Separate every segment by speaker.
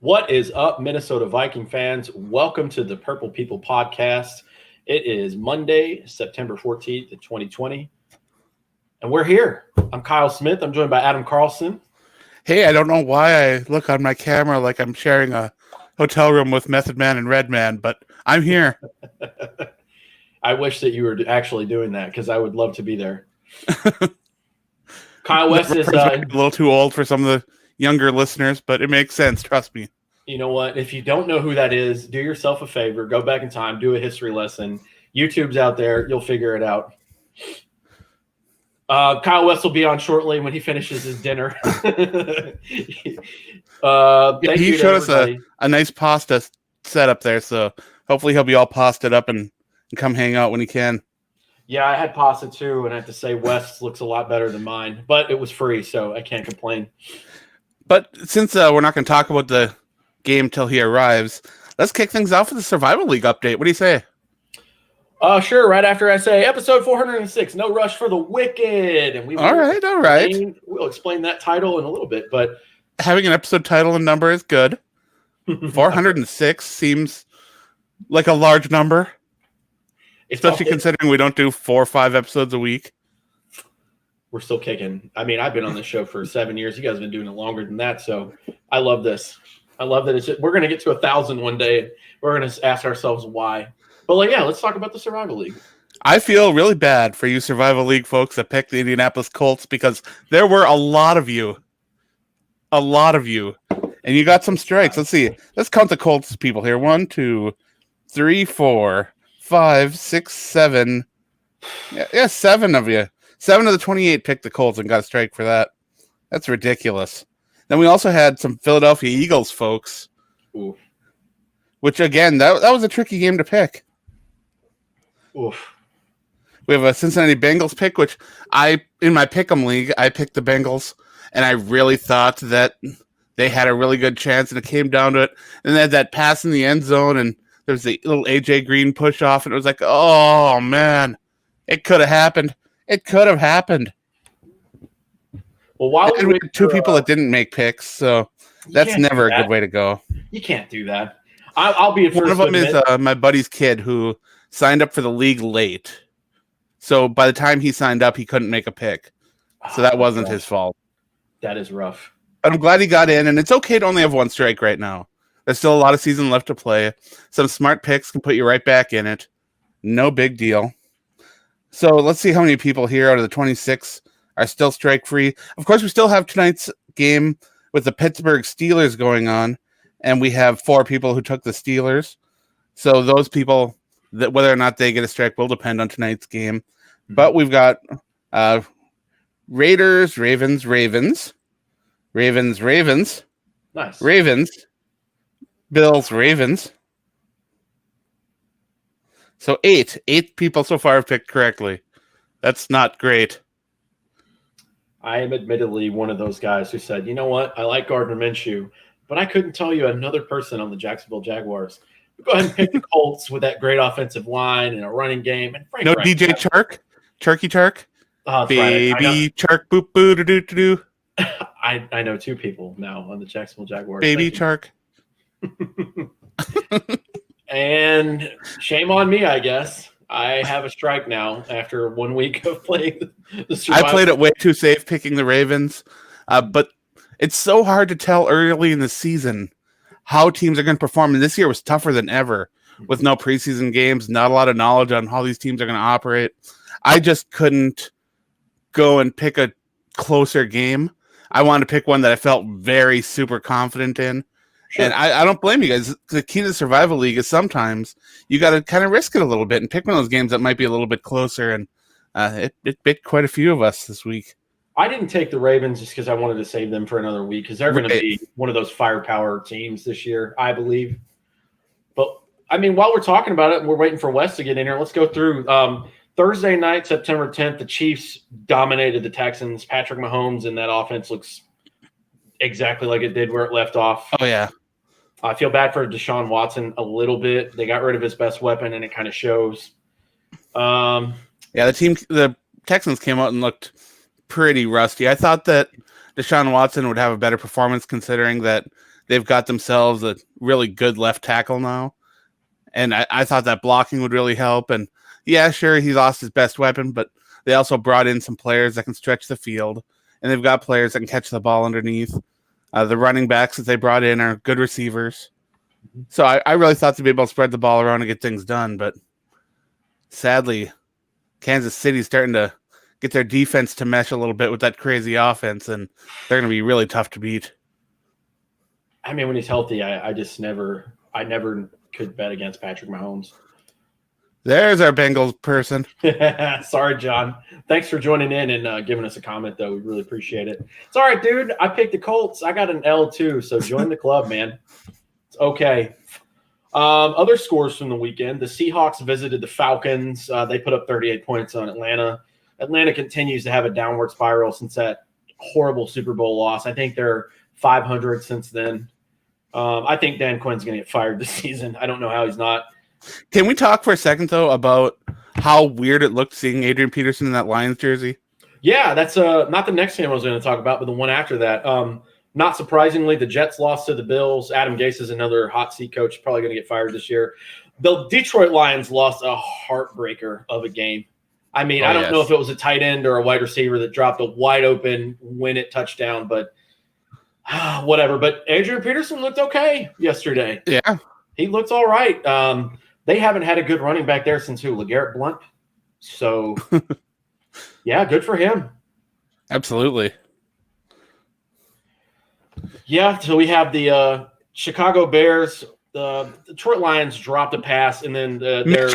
Speaker 1: What is up, Minnesota Viking fans? Welcome to the Purple People podcast. It is Monday, September 14th, 2020, and we're here. I'm Kyle Smith. I'm joined by Adam Carlson.
Speaker 2: Hey, I don't know why I look on my camera like I'm sharing a hotel room with Method Man and Red Man, but I'm here.
Speaker 1: I wish that you were actually doing that because I would love to be there. Kyle West is
Speaker 2: a little too old for some of the younger listeners, but it makes sense. Trust me.
Speaker 1: You know what? If you don't know who that is, do yourself a favor. Go back in time. Do a history lesson. YouTube's out there. You'll figure it out. Kyle West will be on shortly when he finishes his dinner.
Speaker 2: He showed us a nice pasta setup there, so hopefully he'll be all pasted up and come hang out when he can.
Speaker 1: Yeah, I had pasta too, and I have to say West's looks a lot better than mine, but it was free, so I can't complain.
Speaker 2: But since we're not going to talk about the game till he arrives, let's kick things off with the Survival League update. What do you say?
Speaker 1: Sure. Right after I say episode 406, No Rush for the Wicked, and
Speaker 2: all right.
Speaker 1: We'll explain that title in a little bit, but
Speaker 2: having an episode title and number is good. 406 seems like a large number, especially considering we don't do 4 or 5 episodes a week.
Speaker 1: We're still kicking. I mean, I've been on this show for 7 years. You guys have been doing it longer than that, so I love this. I love that we're going to get to 1,000 one day. We're going to ask ourselves why. But let's talk about the Survival League.
Speaker 2: I feel really bad for you Survival League folks that picked the Indianapolis Colts because there were a lot of you, and you got some strikes. Let's see. Let's count the Colts people here. 1, 2, 3, 4, 5, 6, 7. Yeah, 7 of you. 7 of the 28 picked the Colts and got a strike for that. That's ridiculous. Then we also had some Philadelphia Eagles folks.
Speaker 1: Ooh.
Speaker 2: Which, again, that was a tricky game to pick.
Speaker 1: Oof.
Speaker 2: We have a Cincinnati Bengals pick, which in my Pick'em League, I picked the Bengals, and I really thought that they had a really good chance, and it came down to it. And they had that pass in the end zone, and there was the little A.J. Green push off, and it was like, oh, man, it could have happened. It could have happened.
Speaker 1: Well,
Speaker 2: we had 2 people that didn't make picks, so that's never a good way to go.
Speaker 1: You can't do that. I'll be first.
Speaker 2: One of them is my buddy's kid who signed up for the league late. So by the time he signed up, he couldn't make a pick. So that wasn't his fault.
Speaker 1: That is rough.
Speaker 2: But I'm glad he got in, and it's okay to only have 1 strike right now. There's still a lot of season left to play. Some smart picks can put you right back in it. No big deal. So let's see how many people here out of the 26 are still strike-free. Of course, we still have tonight's game with the Pittsburgh Steelers going on, and we have 4 people who took the Steelers. So those people, that whether or not they get a strike will depend on tonight's game. But we've got Raiders, Ravens.
Speaker 1: Nice.
Speaker 2: Ravens. Bills, Ravens. So 8 people so far have picked correctly. That's not great.
Speaker 1: I am admittedly one of those guys who said, you know what? I like Gardner Minshew, but I couldn't tell you another person on the Jacksonville Jaguars. Go ahead and pick the Colts with that great offensive line and a running game. And
Speaker 2: no DJ Chark? Charky Chark? Baby right. Chark, boop, boo, doo, doo, doo.
Speaker 1: I know 2 people now on the Jacksonville Jaguars.
Speaker 2: Baby Chark.
Speaker 1: And shame on me, I guess. I have a strike now after 1 week of playing the Survival.
Speaker 2: I played it way too safe picking the Ravens, but it's so hard to tell early in the season how teams are going to perform. And this year was tougher than ever with no preseason games, not a lot of knowledge on how these teams are going to operate. I just couldn't go and pick a closer game. I wanted to pick one that I felt very super confident in. Sure. And I don't blame you guys. The key to the Survival League is sometimes you got to kind of risk it a little bit and pick one of those games that might be a little bit closer. And it bit quite a few of us this week.
Speaker 1: I didn't take the Ravens just because I wanted to save them for another week because they're going to be one of those firepower teams this year, I believe. But, I mean, while we're talking about it and we're waiting for Wes to get in here, let's go through. Thursday night, September 10th, the Chiefs dominated the Texans. Patrick Mahomes and that offense looks exactly like it did where it left off.
Speaker 2: Oh, yeah.
Speaker 1: I feel bad for Deshaun Watson a little bit. They got rid of his best weapon, and it kind of shows.
Speaker 2: Yeah, the Texans came out and looked pretty rusty. I thought that Deshaun Watson would have a better performance considering that they've got themselves a really good left tackle now. And I thought that blocking would really help. And yeah, sure, he lost his best weapon, but they also brought in some players that can stretch the field. And they've got players that can catch the ball underneath. The running backs that they brought in are good receivers. So I really thought to be able to spread the ball around and get things done. But sadly, Kansas City's starting to get their defense to mesh a little bit with that crazy offense, and they're going to be really tough to beat.
Speaker 1: I mean, when he's healthy, I never could bet against Patrick Mahomes.
Speaker 2: There's our Bengals person.
Speaker 1: Sorry, John. Thanks for joining in and giving us a comment, though. We really appreciate it. It's all right, dude. I picked the Colts. I got an L too, so join the club, man. It's okay. Other scores from the weekend. The Seahawks visited the Falcons. They put up 38 points on Atlanta. Atlanta continues to have a downward spiral since that horrible Super Bowl loss. I think they're 500 since then. I think Dan Quinn's going to get fired this season. I don't know how he's not.
Speaker 2: Can we talk for a second, though, about how weird it looked seeing Adrian Peterson in that Lions jersey?
Speaker 1: Yeah, that's not the next game I was going to talk about, but the one after that. Not surprisingly, the Jets lost to the Bills. Adam Gase is another hot seat coach, probably going to get fired this year. The Detroit Lions lost a heartbreaker of a game. I mean, I don't know if it was a tight end or a wide receiver that dropped a wide open win-it touchdown, but whatever. But Adrian Peterson looked okay yesterday.
Speaker 2: Yeah.
Speaker 1: He looks all right. They haven't had a good running back there since who? LeGarrette Blount. So, yeah, good for him.
Speaker 2: Absolutely.
Speaker 1: Yeah, so we have the Chicago Bears. The Detroit Lions dropped a pass, and then their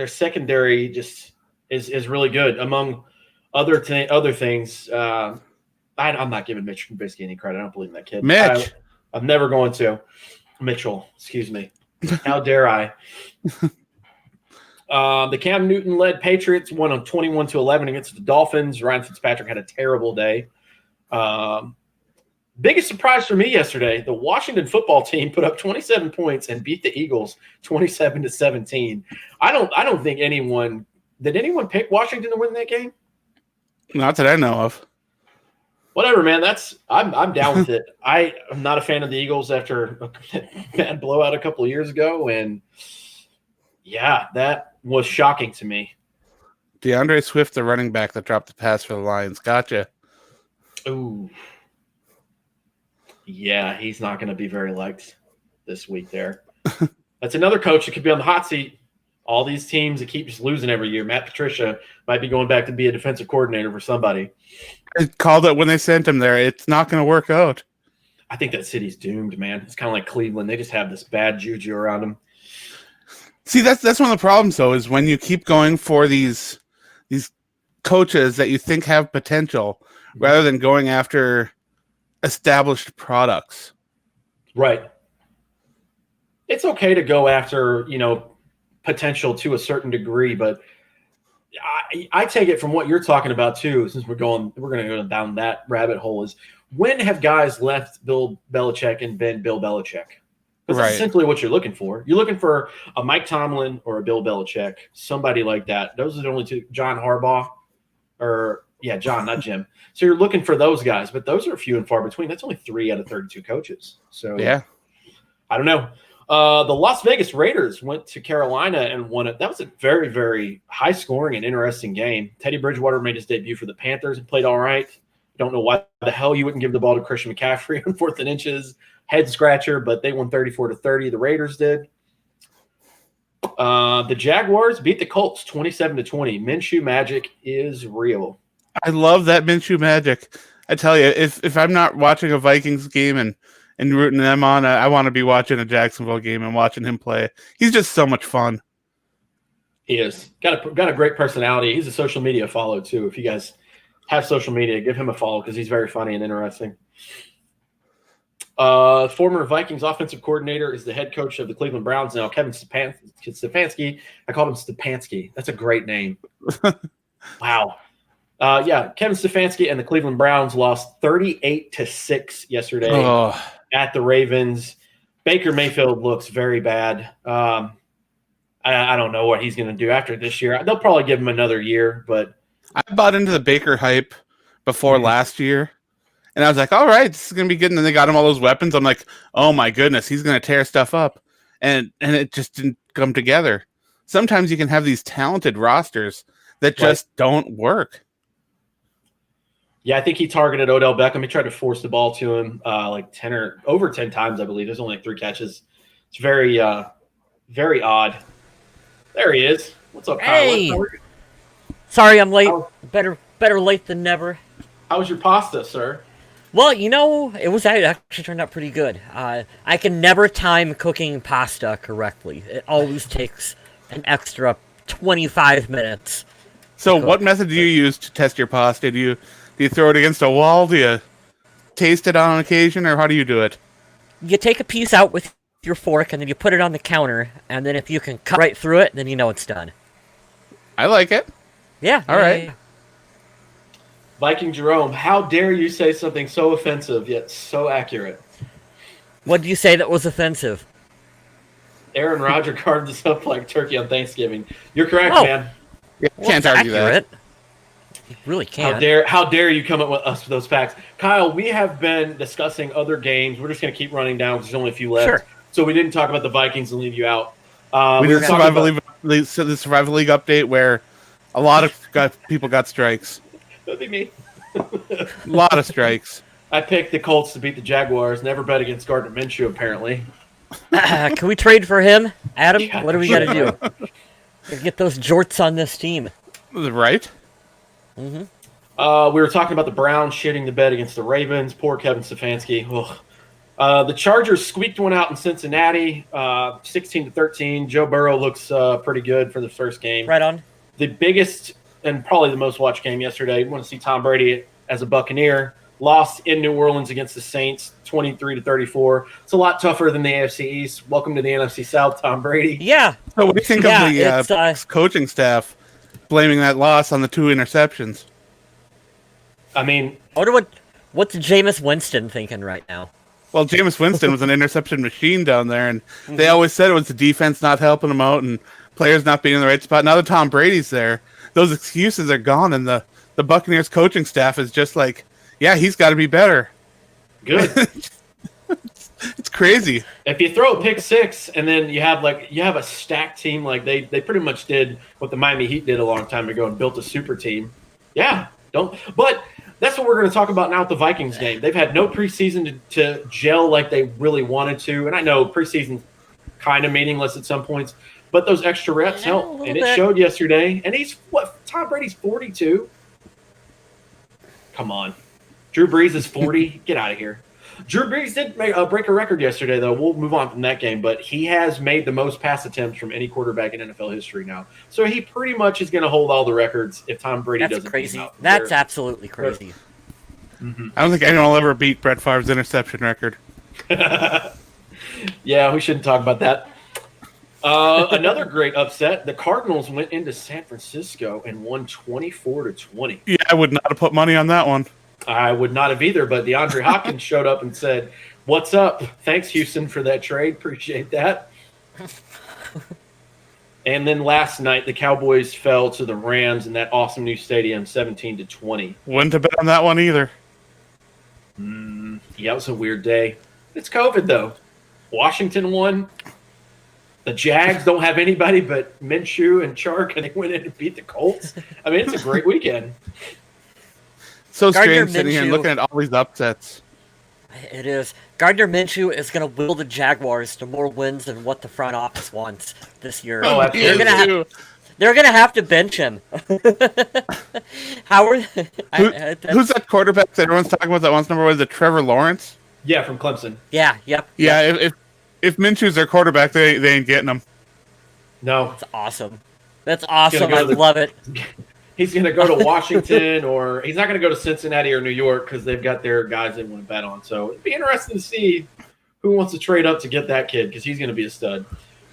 Speaker 1: secondary just is really good. Among other things, I'm not giving Mitch Trubisky any credit. I don't believe in that kid.
Speaker 2: Mitch.
Speaker 1: I'm never going to. Mitchell, excuse me. How dare I? The Cam Newton-led Patriots won on 21-11 against the Dolphins. Ryan Fitzpatrick had a terrible day. Biggest surprise for me yesterday, the Washington football team put up 27 points and beat the Eagles 27-17. I don't think anyone – did anyone pick Washington to win that game?
Speaker 2: Not that I know of.
Speaker 1: Whatever, man. I'm down with it. I am not a fan of the Eagles after a bad blowout a couple of years ago, and yeah, that was shocking to me.
Speaker 2: DeAndre Swift, the running back that dropped the pass for the Lions. Gotcha.
Speaker 1: Ooh. Yeah, he's not going to be very liked this week there. That's another coach that could be on the hot seat. All these teams that keep just losing every year. Matt Patricia might be going back to be a defensive coordinator for somebody.
Speaker 2: I called it when they sent him there. It's not going to work out.
Speaker 1: I think that city's doomed, man. It's kind of like Cleveland. They just have this bad juju around them.
Speaker 2: See, that's one of the problems, though, is when you keep going for these coaches that you think have potential rather than going after established products.
Speaker 1: Right. It's okay to go after, potential to a certain degree, but I take it from what you're talking about too, since we're going to go down that rabbit hole, is when have guys left Bill Belichick and been Bill Belichick? Because that's essentially what you're looking for. You're looking for a Mike Tomlin or a Bill Belichick, somebody like that. Those are the only two. John Harbaugh, John, not Jim. So you're looking for those guys, but those are few and far between. That's only 3 out of 32 coaches. So yeah, I don't know. The Las Vegas Raiders went to Carolina and won it. That was a very, very high-scoring and interesting game. Teddy Bridgewater made his debut for the Panthers and played all right. Don't know why the hell you wouldn't give the ball to Christian McCaffrey on 4th and inches. Head-scratcher, but they won 34-30. The Raiders did. The Jaguars beat the Colts 27-20. Minshew magic is real.
Speaker 2: I love that Minshew magic. I tell you, if I'm not watching a Vikings game and rooting them on, I want to be watching a Jacksonville game and watching him play. He's just so much fun.
Speaker 1: He is. Got a great personality. He's a social media follow, too. If you guys have social media, give him a follow because he's very funny and interesting. Former Vikings offensive coordinator is the head coach of the Cleveland Browns now, Kevin Stefanski. I called him Stepanski. That's a great name. Wow. Kevin Stefanski and the Cleveland Browns lost 38-6 yesterday at the Ravens. Baker Mayfield looks very bad. I don't know what he's going to do after this year. They'll probably give him another year, but
Speaker 2: I bought into the Baker hype before last year. And I was like, all right, this is going to be good. And then they got him all those weapons. I'm like, oh my goodness, he's going to tear stuff up. And it just didn't come together. Sometimes you can have these talented rosters that just don't work.
Speaker 1: Yeah, I think he targeted Odell Beckham. He tried to force the ball to him like 10 or over 10 times, I believe. There's only like 3 catches. It's very, very odd. There he is. What's up, Kyle?
Speaker 3: Hey! Sorry I'm late. Better late than never.
Speaker 1: How was your pasta, sir?
Speaker 3: Well, it actually turned out pretty good. I can never time cooking pasta correctly. It always takes an extra 25 minutes.
Speaker 2: So what method do you use to test your pasta? Do you throw it against a wall? Do you taste it on occasion, or how do you do it?
Speaker 3: You take a piece out with your fork, and then you put it on the counter, and then if you can cut right through it, then you know it's done.
Speaker 2: I like it.
Speaker 3: Yeah.
Speaker 2: All right.
Speaker 3: Yeah.
Speaker 1: Viking Jerome, how dare you say something so offensive yet so accurate?
Speaker 3: What did you say that was offensive?
Speaker 1: Aaron Rodgers carved us up like turkey on Thanksgiving. You're correct, man.
Speaker 2: Yeah, can't argue that.
Speaker 3: You really can't.
Speaker 1: How dare you come up with us with those facts? Kyle, we have been discussing other games. We're just going to keep running down because there's only a few left.
Speaker 3: Sure.
Speaker 1: So we didn't talk about the Vikings and leave you out.
Speaker 2: We did the Survival League update where a lot of people got strikes.
Speaker 1: That'd be me.
Speaker 2: A lot of strikes.
Speaker 1: I picked the Colts to beat the Jaguars. Never bet against Gardner Minshew, apparently.
Speaker 3: Can we trade for him, Adam?
Speaker 1: Yeah,
Speaker 3: what do we got to do? Gotta get those jorts on this team.
Speaker 2: Right?
Speaker 3: Mm-hmm.
Speaker 1: We were talking about the Browns shitting the bed against the Ravens. Poor Kevin Stefanski. The Chargers squeaked one out in Cincinnati, 16-13. Joe Burrow looks pretty good for the first game.
Speaker 3: Right on.
Speaker 1: The biggest and probably the most watched game yesterday. You want to see Tom Brady as a Buccaneer. Lost in New Orleans against the Saints, 23-34. It's a lot tougher than the AFC East. Welcome to the NFC South, Tom Brady.
Speaker 3: Yeah.
Speaker 2: So what do you think of the coaching staff blaming that loss on the 2 interceptions?
Speaker 1: I mean,
Speaker 3: what's Jameis Winston thinking right now?
Speaker 2: Well, Jameis Winston was an interception machine down there, and they always said it was the defense not helping him out and players not being in the right spot. Now that Tom Brady's there, those excuses are gone, and the Buccaneers coaching staff is just like, yeah, he's got to be better.
Speaker 1: Good.
Speaker 2: It's crazy.
Speaker 1: If you throw a pick six and then you have a stacked team, like they pretty much did what the Miami Heat did a long time ago and built a super team. Yeah, but that's what we're going to talk about now with the Vikings game. They've had no preseason to gel like they really wanted to, and I know preseason's kind of meaningless at some points, but those extra reps help, and it showed yesterday. And Tom Brady's 42. Come on. Drew Brees is 40. Get out of here. Drew Brees did break a record yesterday, though. We'll move on from that game, but he has made the most pass attempts from any quarterback in NFL history now. So he pretty much is going to hold all the records if Tom Brady doesn't.
Speaker 3: That's crazy. That's absolutely crazy.
Speaker 2: Mm-hmm. I don't think anyone will ever beat Brett Favre's interception record.
Speaker 1: Yeah, we shouldn't talk about that. Another great upset. The Cardinals went into San Francisco and won 24-20.
Speaker 2: Yeah, I would not have put money on that one.
Speaker 1: I would not have either, but DeAndre Hopkins showed up and said, "What's up? Thanks, Houston, for that trade. Appreciate that." And then last night, the Cowboys fell to the Rams in that awesome new stadium, 17-20.
Speaker 2: Wouldn't have bet on that one either.
Speaker 1: Yeah, it was a weird day. It's COVID, though. Washington won. The Jags don't have anybody but Minshew and Chark, and they went in and beat the Colts. I mean, it's a great weekend.
Speaker 2: So strange sitting here and looking at all these upsets.
Speaker 3: It is. Gardner Minshew is going to will the Jaguars to more wins than what the front office wants this year.
Speaker 1: Oh, absolutely.
Speaker 3: They're going to have to bench him.
Speaker 2: Who's that quarterback that everyone's talking about that once number was it Trevor Lawrence?
Speaker 1: Yeah, from Clemson.
Speaker 3: Yeah, yep.
Speaker 2: Yeah, if Minshew's their quarterback, they ain't getting him.
Speaker 1: No.
Speaker 3: That's awesome. That's awesome. I love it.
Speaker 1: He's going to go to Washington, or he's not going to go to Cincinnati or New York because they've got their guys they want to bet on. So it'd be interesting to see who wants to trade up to get that kid because he's going to be a stud.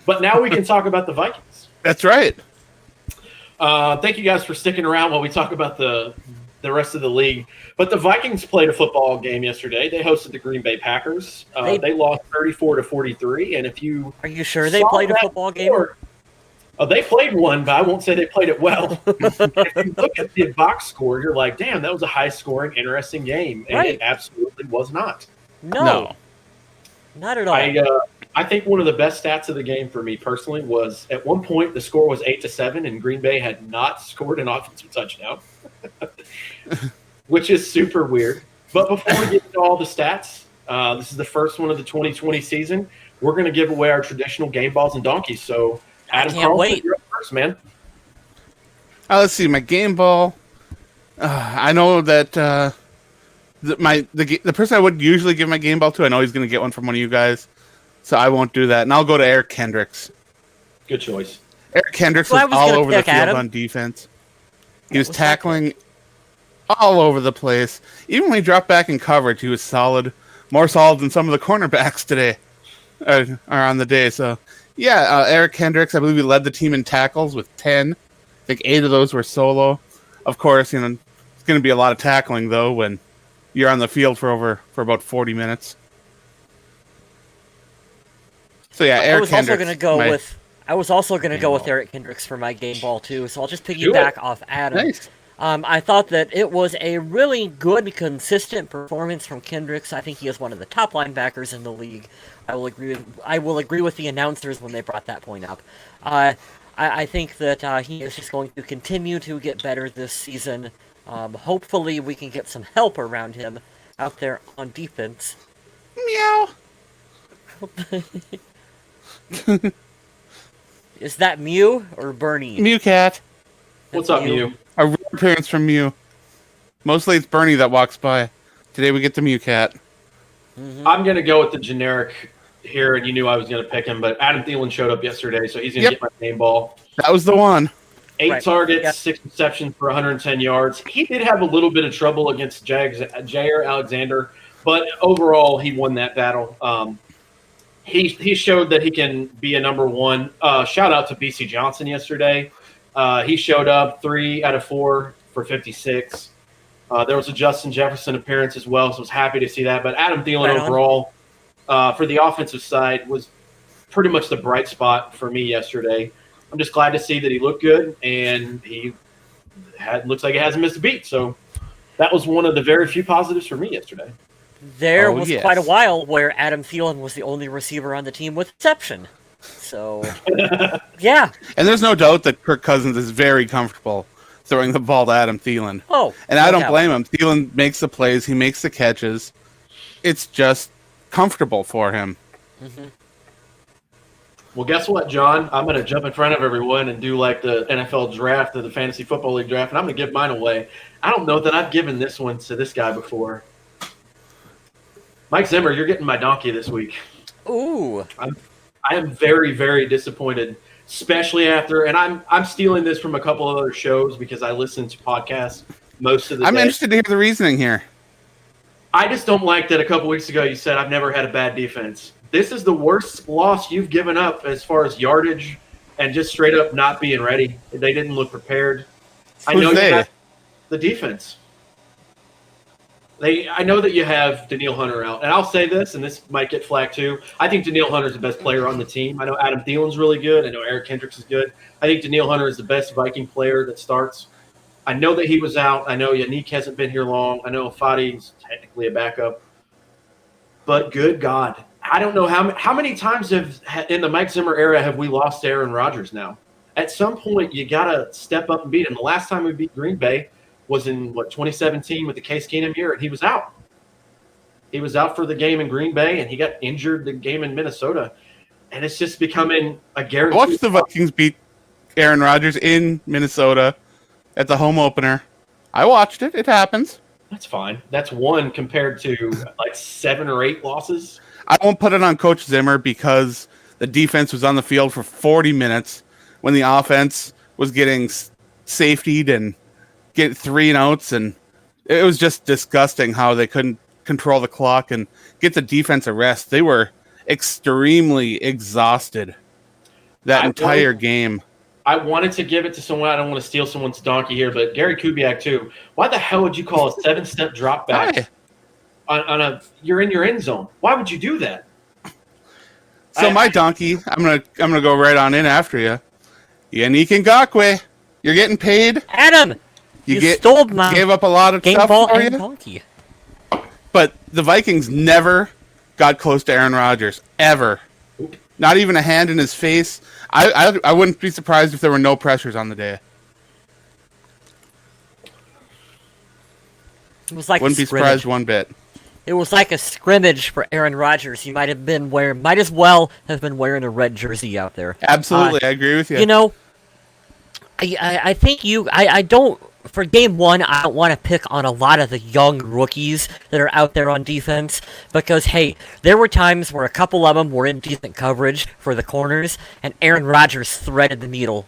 Speaker 1: But now we can talk about the Vikings.
Speaker 2: That's right.
Speaker 1: Thank you guys for sticking around while we talk about the rest of the league. But the Vikings played a football game yesterday. They hosted the Green Bay Packers. They lost 34-43. And if you
Speaker 3: are you sure they played a football game?
Speaker 1: They played one, but I won't say they played it well. If you look at the box score, you're like, damn, that was a high-scoring, interesting game. And
Speaker 3: Right.
Speaker 1: it absolutely was not.
Speaker 3: No. Not at all.
Speaker 1: I think one of the best stats of the game for me personally was at one point the score was 8-7, and Green Bay had not scored an offensive touchdown, which is super weird. But before we get into all the stats, this is the first one of the 2020 season. We're going to give away our traditional game balls and donkeys. So, Adam
Speaker 3: can't
Speaker 1: Carlson,
Speaker 3: wait.
Speaker 1: you're up first, man.
Speaker 2: Let's see, my game ball. I know that the person I would usually give my game ball to, I know he's going to get one from one of you guys, so I won't do that. And I'll go to Eric Kendricks.
Speaker 1: Good choice.
Speaker 2: Eric Kendricks
Speaker 3: Well, I
Speaker 2: was
Speaker 3: was
Speaker 2: all
Speaker 3: gonna
Speaker 2: over the
Speaker 3: pick
Speaker 2: field
Speaker 3: Adam.
Speaker 2: on defense. He was
Speaker 3: was
Speaker 2: tackling all over the place. Even when he dropped back in coverage, he was solid. More solid than some of the cornerbacks today, or on the day. So, yeah, Eric Kendricks, I believe he led the team in tackles with 10. I think 8 of those were solo. Of course, it's going to be a lot of tackling, though, when you're on the field for about 40 minutes. So, yeah, Eric
Speaker 3: I was also
Speaker 2: Kendricks.
Speaker 3: going to go with Eric Kendricks for my game ball too. So I'll just piggyback off Adam.
Speaker 2: Nice.
Speaker 3: I thought that it was a really good, consistent performance from Kendricks. I think he is one of the top linebackers in the league. I will agree with the announcers when they brought that point up. I think that he is just going to continue to get better this season. Hopefully, we can get some help around him out there on defense.
Speaker 2: Meow.
Speaker 3: Is that Mew or Bernie?
Speaker 2: Mew Cat.
Speaker 1: What's up, Mew?
Speaker 2: A rare appearance from Mew. Mostly it's Bernie that walks by. Today we get the Mew Cat.
Speaker 3: Mm-hmm.
Speaker 1: I'm going to go with the generic here, and you knew I was going to pick him, but Adam Thielen showed up yesterday, so he's going to get my game ball.
Speaker 2: That was the one.
Speaker 1: 8 targets, 6 receptions for 110 yards. He did have a little bit of trouble against Jair Alexander, but overall he won that battle. He showed that he can be a number one. Shout out to BC Johnson yesterday. He showed up 3 out of 4 for 56. There was a Justin Jefferson appearance as well, so I was happy to see that. But Adam Thielen overall, for the offensive side, was pretty much the bright spot for me yesterday. I'm just glad to see that he looked good, and he looks like he hasn't missed a beat. So that was one of the very few positives for me yesterday.
Speaker 3: There was quite a while where Adam Thielen was the only receiver on the team with exception. So, yeah.
Speaker 2: And there's no doubt that Kirk Cousins is very comfortable throwing the ball to Adam Thielen.
Speaker 3: Oh,
Speaker 2: and I don't blame him. Thielen makes the plays. He makes the catches. It's just comfortable for him.
Speaker 3: Mm-hmm.
Speaker 1: Well, guess what, John? I'm going to jump in front of everyone and do like the NFL draft or the Fantasy Football League draft, and I'm going to give mine away. I don't know that I've given this one to this guy before. Mike Zimmer, you're getting my donkey this week.
Speaker 3: Ooh.
Speaker 1: I am very, very disappointed, especially after, and I'm stealing this from a couple of other shows because I listen to podcasts most of the day.
Speaker 2: I'm interested to hear the reasoning here.
Speaker 1: I just don't like that a couple weeks ago you said I've never had a bad defense. This is the worst loss you've given up as far as yardage and just straight up not being ready. They didn't look prepared. I know you have the defense. I know that you have Danielle Hunter out. And I'll say this, and this might get flagged too. I think Danielle Hunter is the best player on the team. I know Adam Thielen's really good. I know Eric Kendricks is good. I think Danielle Hunter is the best Viking player that starts. I know that he was out. I know Yannick hasn't been here long. I know Fadi's technically a backup. But good God. I don't know how many times in the Mike Zimmer era have we lost Aaron Rodgers now? At some point, you got to step up and beat him. The last time we beat Green Bay was in, 2017 with the Case Keenum year, and he was out. He was out for the game in Green Bay, and he got injured the game in Minnesota. And it's just becoming a guarantee.
Speaker 2: Watch the Vikings beat Aaron Rodgers in Minnesota at the home opener. I watched it. It happens.
Speaker 1: That's fine. That's one compared to like 7 or 8 losses.
Speaker 2: I won't put it on Coach Zimmer because the defense was on the field for 40 minutes when the offense was getting safetied and get 3 and outs, and it was just disgusting how they couldn't control the clock and get the defense a rest. They were extremely exhausted that entire game.
Speaker 1: I wanted to give it to someone. I don't want to steal someone's donkey here, but Gary Kubiak too. Why the hell would you call a 7-step drop back you're in your end zone? Why would you do that?
Speaker 2: So my donkey, I'm gonna go right on in after you. Yannick Ngakoue, you're getting paid.
Speaker 3: Adam, you stole my
Speaker 2: gave up a lot of
Speaker 3: game
Speaker 2: stuff
Speaker 3: ball
Speaker 2: for
Speaker 3: and
Speaker 2: you.
Speaker 3: donkey.
Speaker 2: But the Vikings never got close to Aaron Rodgers, ever. Not even a hand in his face. I wouldn't be surprised if there were no pressures on the day.
Speaker 3: It was like
Speaker 2: Wouldn't
Speaker 3: a
Speaker 2: be
Speaker 3: scrimmage.
Speaker 2: surprised one bit.
Speaker 3: It was like a scrimmage for Aaron Rodgers. He might as well have been wearing a red jersey out there.
Speaker 2: Absolutely, I agree with you.
Speaker 3: You know, I think I don't, for game one, I don't want to pick on a lot of the young rookies that are out there on defense, because, hey, there were times where a couple of them were in decent coverage for the corners, and Aaron Rodgers threaded the needle.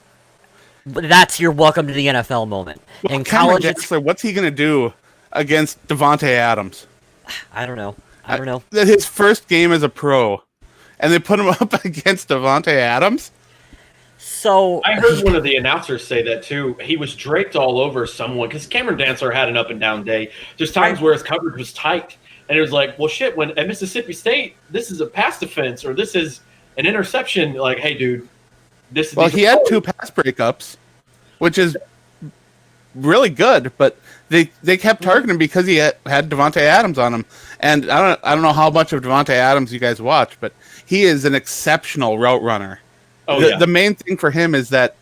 Speaker 3: That's your welcome to the NFL moment.
Speaker 2: Well,
Speaker 3: In
Speaker 2: Cameron
Speaker 3: college,
Speaker 2: Dantzler, what's he going to do against Devontae Adams?
Speaker 3: I don't know. I don't know.
Speaker 2: That his first game as a pro, and they put him up against Devontae Adams?
Speaker 3: So
Speaker 1: I heard one of the announcers say that too. He was draped all over someone because Cameron Dantzler had an up and down day. There's times where his coverage was tight, and it was like, well, shit. When at Mississippi State, this is a pass defense or this is an interception. Like, hey, dude, this.
Speaker 2: Well, he had 2 pass breakups, which is really good, but they kept targeting him because he had Devontae Adams on him. And I don't know how much of Devontae Adams you guys watch, but he is an exceptional route runner.
Speaker 1: Oh,
Speaker 2: The main thing for him is that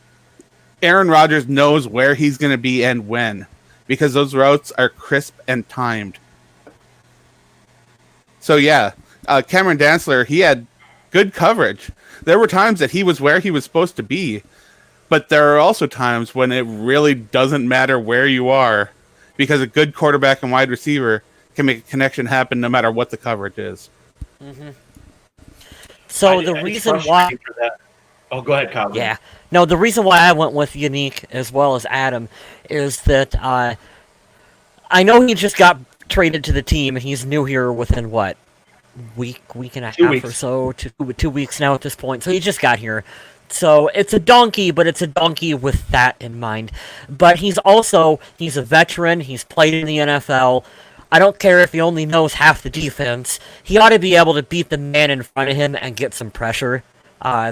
Speaker 2: Aaron Rodgers knows where he's going to be and when, because those routes are crisp and timed. So yeah, Cameron Dantzler, he had good coverage. There were times that he was where he was supposed to be, but there are also times when it really doesn't matter where you are, because a good quarterback and wide receiver can make a connection happen no matter what the coverage is.
Speaker 3: Mm-hmm. So the reason why...
Speaker 1: For that. Oh, go ahead, Kyle.
Speaker 3: Yeah. No, the reason why I went with Yannick as well as Adam is that I know he just got traded to the team, and he's new here within, what, week and a half or so, 2 weeks now at this point. So he just got here. So it's a donkey, but it's a donkey with that in mind. But he's a veteran. He's played in the NFL. I don't care if he only knows half the defense. He ought to be able to beat the man in front of him and get some pressure.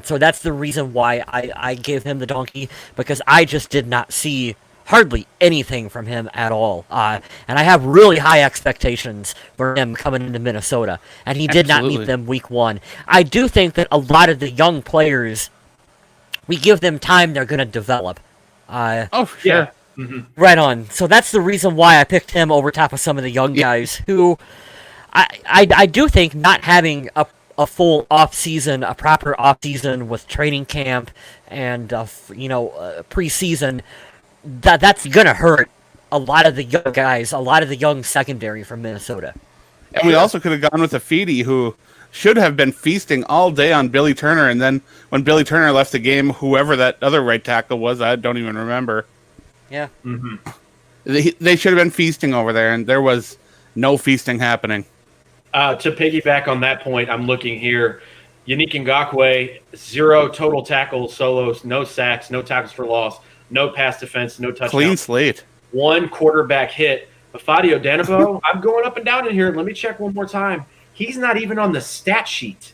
Speaker 3: So that's the reason why I gave him the donkey, because I just did not see hardly anything from him at all. And I have really high expectations for him coming into Minnesota, and he did not meet them week one. I do think that a lot of the young players, we give them time, they're going to develop.
Speaker 2: Oh, for sure.
Speaker 1: Yeah. Mm-hmm.
Speaker 3: Right on. So that's the reason why I picked him over top of some of the young guys who I do think not having a full off-season, a proper off-season with training camp and, preseason, that's going to hurt a lot of the young guys, a lot of the young secondary from Minnesota.
Speaker 2: And we also could have gone with Afidi, who should have been feasting all day on Billy Turner, and then when Billy Turner left the game, whoever that other right tackle was, I don't even remember.
Speaker 3: Yeah.
Speaker 1: Mm-hmm.
Speaker 2: They should have been feasting over there, and there was no feasting happening.
Speaker 1: To piggyback on that point, I'm looking here. Yannick Ngakoue, 0 total tackles, solos, no sacks, no tackles for loss, no pass defense, no touchdowns.
Speaker 2: Clean slate. 1
Speaker 1: quarterback hit. Fadio Danabo, I'm going up and down in here. Let me check one more time. He's not even on the stat sheet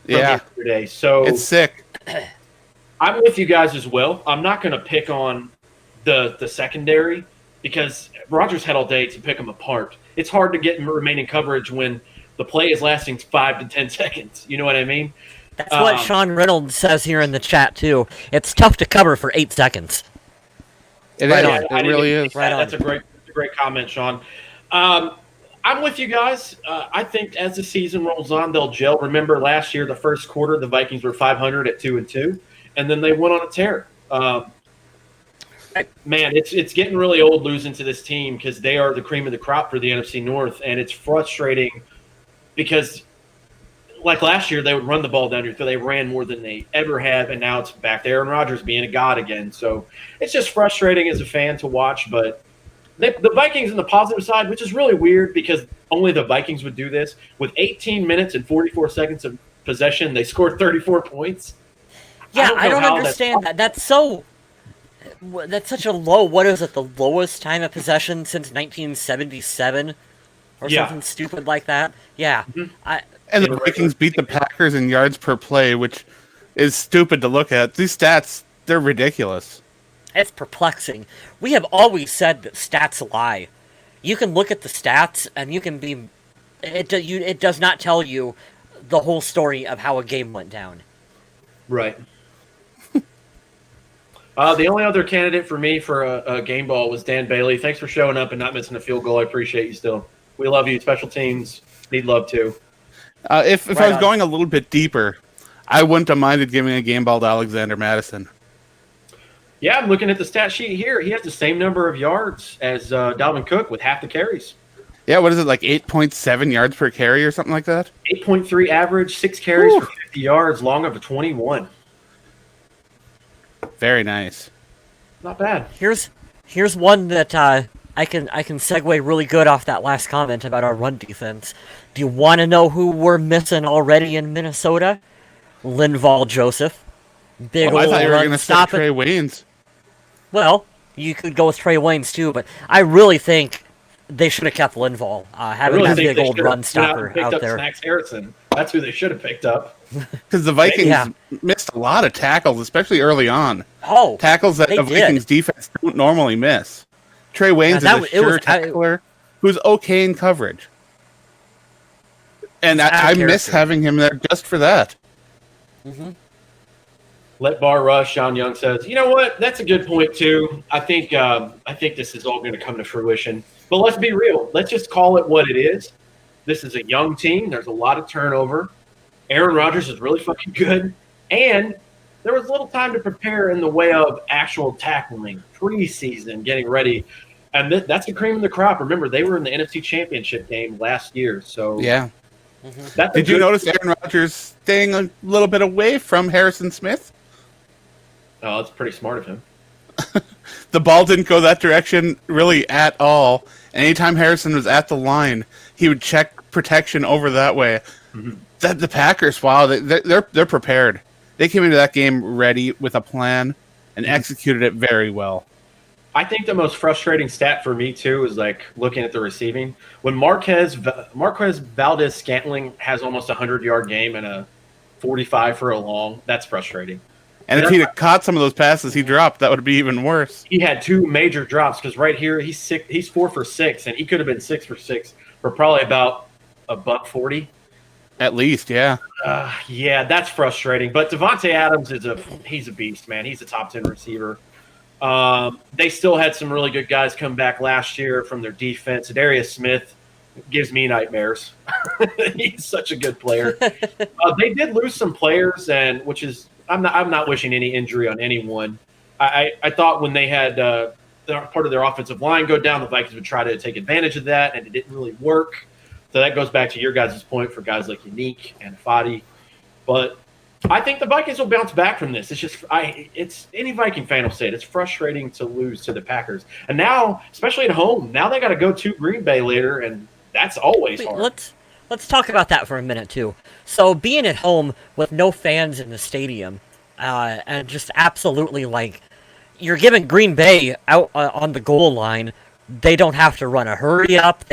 Speaker 1: from yesterday. So
Speaker 2: it's sick.
Speaker 1: I'm with you guys as well. I'm not going to pick on the secondary because Rodgers had all day to pick them apart. It's hard to get remaining coverage when the play is lasting 5 to 10 seconds. You know what I mean?
Speaker 3: That's what Sean Reynolds says here in the chat, too. It's tough to cover for 8 seconds.
Speaker 2: It really is.
Speaker 1: That's a great comment, Sean. I'm with you guys. I think as the season rolls on, they'll gel. Remember last year, the first quarter, the Vikings were 500 at 2-2, and then they went on a tear. Man, it's getting really old losing to this team because they are the cream of the crop for the NFC North, and it's frustrating because, like last year, they would run the ball down your throat. They ran more than they ever have, and now it's back to Aaron Rodgers being a god again. So it's just frustrating as a fan to watch, but the Vikings on the positive side, which is really weird because only the Vikings would do this, with 18 minutes and 44 seconds of possession, they scored 34 points.
Speaker 3: Yeah, I don't understand that. That's such a low, what is it, the lowest time of possession since 1977 or something stupid like that? Yeah.
Speaker 1: Mm-hmm.
Speaker 2: And the Vikings beat the Packers in yards per play, which is stupid to look at. These stats they're ridiculous.
Speaker 3: It's perplexing. We have always said that stats lie. You can look at the stats, and you can be... It does not tell you the whole story of how a game went down.
Speaker 1: Right. The only other candidate for me for a game ball was Dan Bailey. Thanks for showing up and not missing a field goal. I appreciate you still. We love you. Special teams need love too.
Speaker 2: If I was going a little bit deeper, I wouldn't have minded giving a game ball to Alexander Madison.
Speaker 1: Yeah, I'm looking at the stat sheet here. He has the same number of yards as Dalvin Cook with half the carries.
Speaker 2: Yeah, what is it, like 8.7 yards per carry or something like that?
Speaker 1: 8.3 average, 6 carries for 50 yards, long of a 21.
Speaker 2: Very nice.
Speaker 1: Not bad.
Speaker 3: Here's one that I can segue really good off that last comment about our run defense. Do you want to know who we're missing already in Minnesota? Linval Joseph. Big
Speaker 2: I thought you were
Speaker 3: run
Speaker 2: going to say
Speaker 3: stop
Speaker 2: Trey Waynes.
Speaker 3: Well, you could go with Trey Waynes too, but I really think they should have kept Linval. Having that big old run stopper out there.
Speaker 1: Snacks Harrison. That's who they should have picked up.
Speaker 2: Because the Vikings missed a lot of tackles, especially early on.
Speaker 3: Oh,
Speaker 2: tackles that the Vikings defense don't normally miss. Trey Waynes is a sure tackler who's okay in coverage. And I miss having him there just for that.
Speaker 3: Mm-hmm.
Speaker 1: Let Bar rush. Sean Young says, "You know what? That's a good point too. I think this is all going to come to fruition. But let's be real. Let's just call it what it is. This is a young team. There's a lot of turnover. Aaron Rodgers is really fucking good, and there was little time to prepare in the way of actual tackling, preseason, getting ready, and that's the cream of the crop. Remember, they were in the NFC Championship game last year, so
Speaker 2: yeah." Did you notice Aaron Rodgers staying a little bit away from Harrison Smith?
Speaker 1: Oh, that's pretty smart of him.
Speaker 2: The ball didn't go that direction really at all. Anytime Harrison was at the line, he would check protection over that way. Mm-hmm. The Packers, wow, they're prepared. They came into that game ready with a plan and executed it very well.
Speaker 1: I think the most frustrating stat for me, too, is like looking at the receiving. When Marquez Valdez-Scantling has almost a 100-yard game and a 45 for a long, that's frustrating.
Speaker 2: And if he'd have caught some of those passes he dropped, that would be even worse.
Speaker 1: He had 2 major drops because right here he's 4 for 6, and he could have been 6 for 6 for probably about $140.
Speaker 2: At least, yeah.
Speaker 1: Yeah, that's frustrating. But Devontae Adams he's a beast, man. He's a top 10 receiver. They still had some really good guys come back last year from their defense. Darius Smith gives me nightmares. He's such a good player. They did lose some players, and which is I'm not wishing any injury on anyone. I thought when they had part of their offensive line go down, the Vikings would try to take advantage of that, and it didn't really work. So that goes back to your guys' point for guys like Unique and Fadi. But I think the Vikings will bounce back from this. It's just it's any Viking fan will say it. It's frustrating to lose to the Packers. And now, especially at home, now they got to go to Green Bay later, and that's always hard.
Speaker 3: Let's talk about that for a minute, too. So being at home with no fans in the stadium and just absolutely, you're giving Green Bay out on the goal line. They don't have to run a hurry up.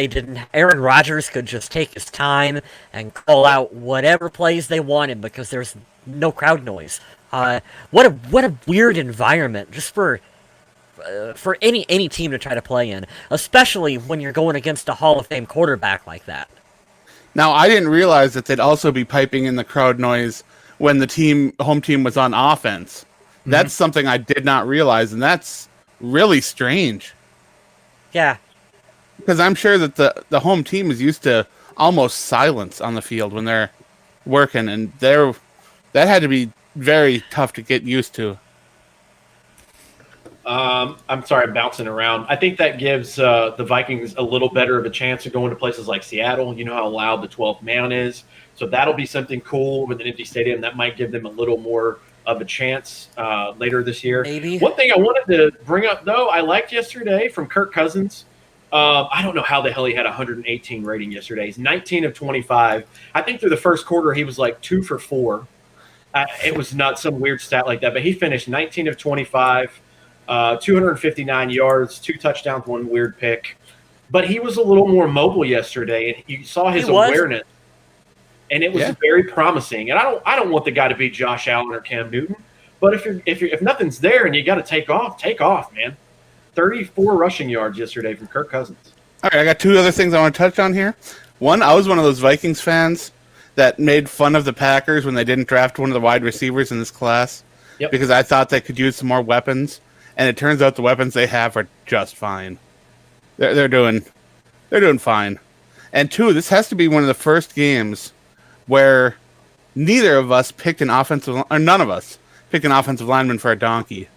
Speaker 3: Aaron Rodgers could just take his time and call out whatever plays they wanted because there's no crowd noise. What a weird environment just for any team to try to play in, especially when you're going against a Hall of Fame quarterback like that.
Speaker 2: Now, I didn't realize that they'd also be piping in the crowd noise when the home team was on offense. Mm-hmm. That's something I did not realize, and that's really strange.
Speaker 3: Yeah.
Speaker 2: Because I'm sure that the home team is used to almost silence on the field when they're working, and that had to be very tough to get used to.
Speaker 1: I'm sorry, I'm bouncing around. I think that gives the Vikings a little better of a chance of going to places like Seattle. You know how loud the 12th man is. So that'll be something cool with an empty stadium. That might give them a little more of a chance later this year.
Speaker 3: Maybe.
Speaker 1: One thing I wanted to bring up, though, I liked yesterday from Kirk Cousins. I don't know how the hell he had 118 rating yesterday. He's 19 of 25. I think through the first quarter he was like 2 for 4. It was not some weird stat like that, but he finished 19 of 25. 259 yards, 2 touchdowns, 1 weird pick. But he was a little more mobile yesterday, and you saw his awareness, and it was very promising. And I don't want the guy to be Josh Allen or Cam Newton, But if nothing's there and you got to take off, man. 34 rushing yards yesterday from Kirk Cousins.
Speaker 2: All right, I got two other things I want to touch on here. One, I was one of those Vikings fans that made fun of the Packers when they didn't draft one of the wide receivers in this class because I thought they could use some more weapons, and it turns out the weapons they have are just fine. They're doing fine. And two, this has to be one of the first games where neither of us picked an offensive, or none of us picked an offensive lineman for a donkey.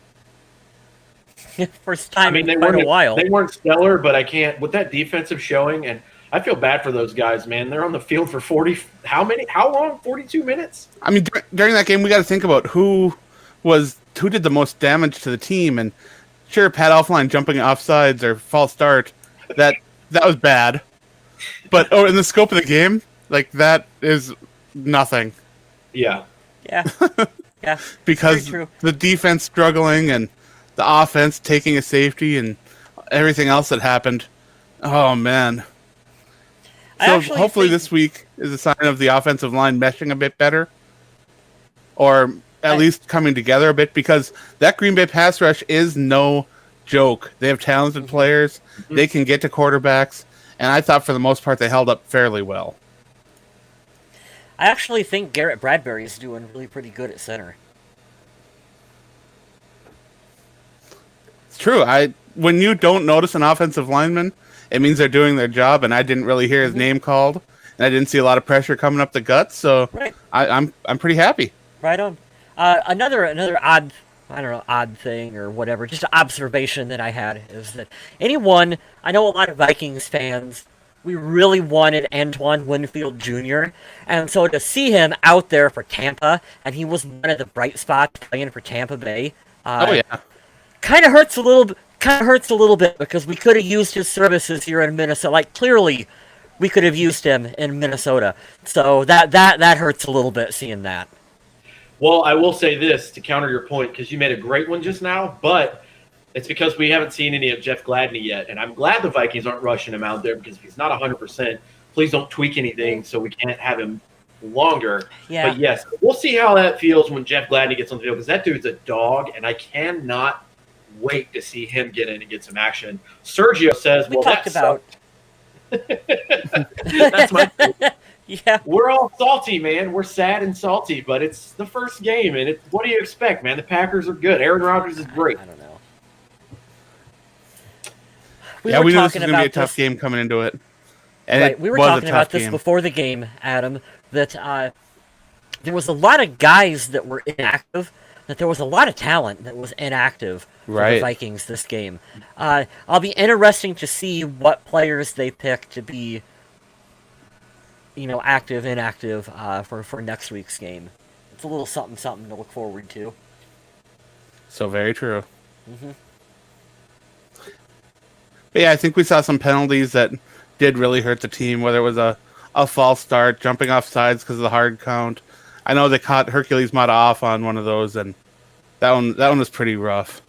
Speaker 3: First time in quite a while.
Speaker 1: They weren't stellar, but I can't with that defensive showing, and I feel bad for those guys, man. They're on the field for 40. How long? 42 minutes.
Speaker 2: I mean, during that game, we got to think about who did the most damage to the team, and sure, Pat Elflein jumping offsides or false start, that was bad. But in the scope of the game, like that is nothing.
Speaker 1: Yeah.
Speaker 3: Yeah. Yeah.
Speaker 2: Because the defense struggling and the offense taking a safety and everything else that happened. Oh man. So hopefully this week is a sign of the offensive line meshing a bit better. Or at least coming together a bit, because that Green Bay pass rush is no joke. They have talented players. They can get to quarterbacks. And I thought for the most part they held up fairly well.
Speaker 3: I actually think Garrett Bradbury is doing really pretty good at center.
Speaker 2: It's true. When you don't notice an offensive lineman, it means they're doing their job, and I didn't really hear his name called, and I didn't see a lot of pressure coming up the gut, so I'm pretty happy.
Speaker 3: Right on. Another odd, I don't know, odd thing or whatever, just an observation that I had is that I know a lot of Vikings fans, we really wanted Antoine Winfield Jr., and so to see him out there for Tampa, and he was one of the bright spots playing for Tampa Bay, kind of hurts a little bit because we could have used his services here in Minnesota. Like, clearly, we could have used him in Minnesota. So that hurts a little bit seeing that.
Speaker 1: Well, I will say this to counter your point, because you made a great one just now, but it's because we haven't seen any of Jeff Gladney yet. And I'm glad the Vikings aren't rushing him out there, because if he's not 100%, please don't tweak anything so we can't have him longer. Yeah. But yes, we'll see how that feels when Jeff Gladney gets on the field, because that dude's a dog, and I cannot wait to see him get in and get some action. Sergio says,
Speaker 3: we talked about.
Speaker 1: That's my point.
Speaker 3: Yeah.
Speaker 1: We're all salty, man. We're sad and salty, but it's the first game, and what do you expect, man? The Packers are good. Aaron Rodgers is great.
Speaker 3: I don't know.
Speaker 2: We knew this was going to be a tough game coming into it. And
Speaker 3: we were talking about this before the game, Adam, that there was a lot of guys that were inactive, that there was a lot of talent that was inactive for the Vikings this game. I'll be interesting to see what players they pick to be, active, inactive for next week's game. It's a little something to look forward to.
Speaker 2: So very true.
Speaker 3: Mm-hmm.
Speaker 2: But yeah, I think we saw some penalties that did really hurt the team, whether it was a false start, jumping off sides because of the hard count. I know they caught Hercules Mata off on one of those, and that one was pretty rough.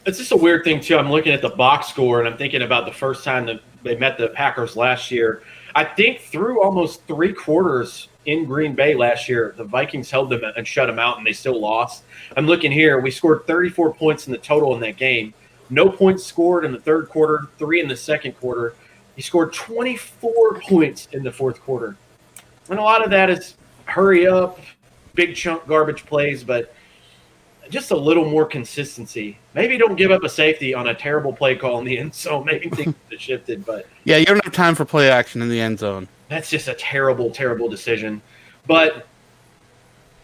Speaker 1: It's just a weird thing, too. I'm looking at the box score, and I'm thinking about the first time that they met the Packers last year. I think through almost 3 quarters in Green Bay last year, the Vikings held them and shut them out, and they still lost. I'm looking here. We scored 34 points in the total in that game. No points scored in the third quarter, 3 in the second quarter. He scored 24 points in the fourth quarter. And a lot of that is hurry up, big chunk garbage plays, but just a little more consistency. Maybe don't give up a safety on a terrible play call in the end zone. Maybe things have shifted, but
Speaker 2: yeah, you don't have time for play action in the end zone.
Speaker 1: That's just a terrible, terrible decision. But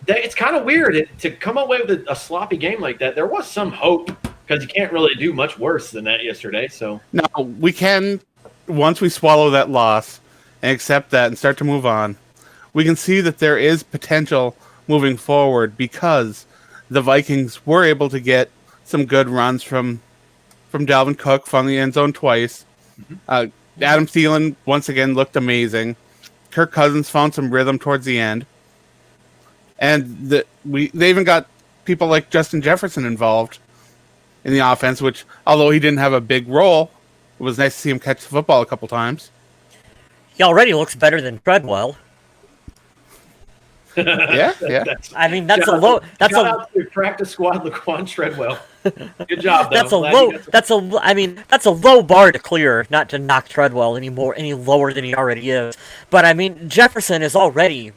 Speaker 1: it's kind of weird to come away with a sloppy game like that. There was some hope, because you can't really do much worse than that yesterday. So
Speaker 2: no, we can, once we swallow that loss and accept that and start to move on, we can see that there is potential moving forward, because the Vikings were able to get some good runs from Dalvin Cook, found the end zone twice. Mm-hmm. Adam Thielen once again looked amazing. Kirk Cousins found some rhythm towards the end, and they even got people like Justin Jefferson involved in the offense, which, although he didn't have a big role, it was nice to see him catch the football a couple times.
Speaker 3: He already looks better than Treadwell.
Speaker 2: Yeah.
Speaker 3: I mean, that's
Speaker 1: Shout
Speaker 3: a low.
Speaker 1: out-
Speaker 3: That's
Speaker 1: shout
Speaker 3: a
Speaker 1: out to practice squad Laquan Treadwell. Good job, though.
Speaker 3: that's a
Speaker 1: Glad you
Speaker 3: low.
Speaker 1: got some-
Speaker 3: That's a. I mean, that's a low bar to clear. Not to knock Treadwell any lower than he already is. But I mean, Jefferson is already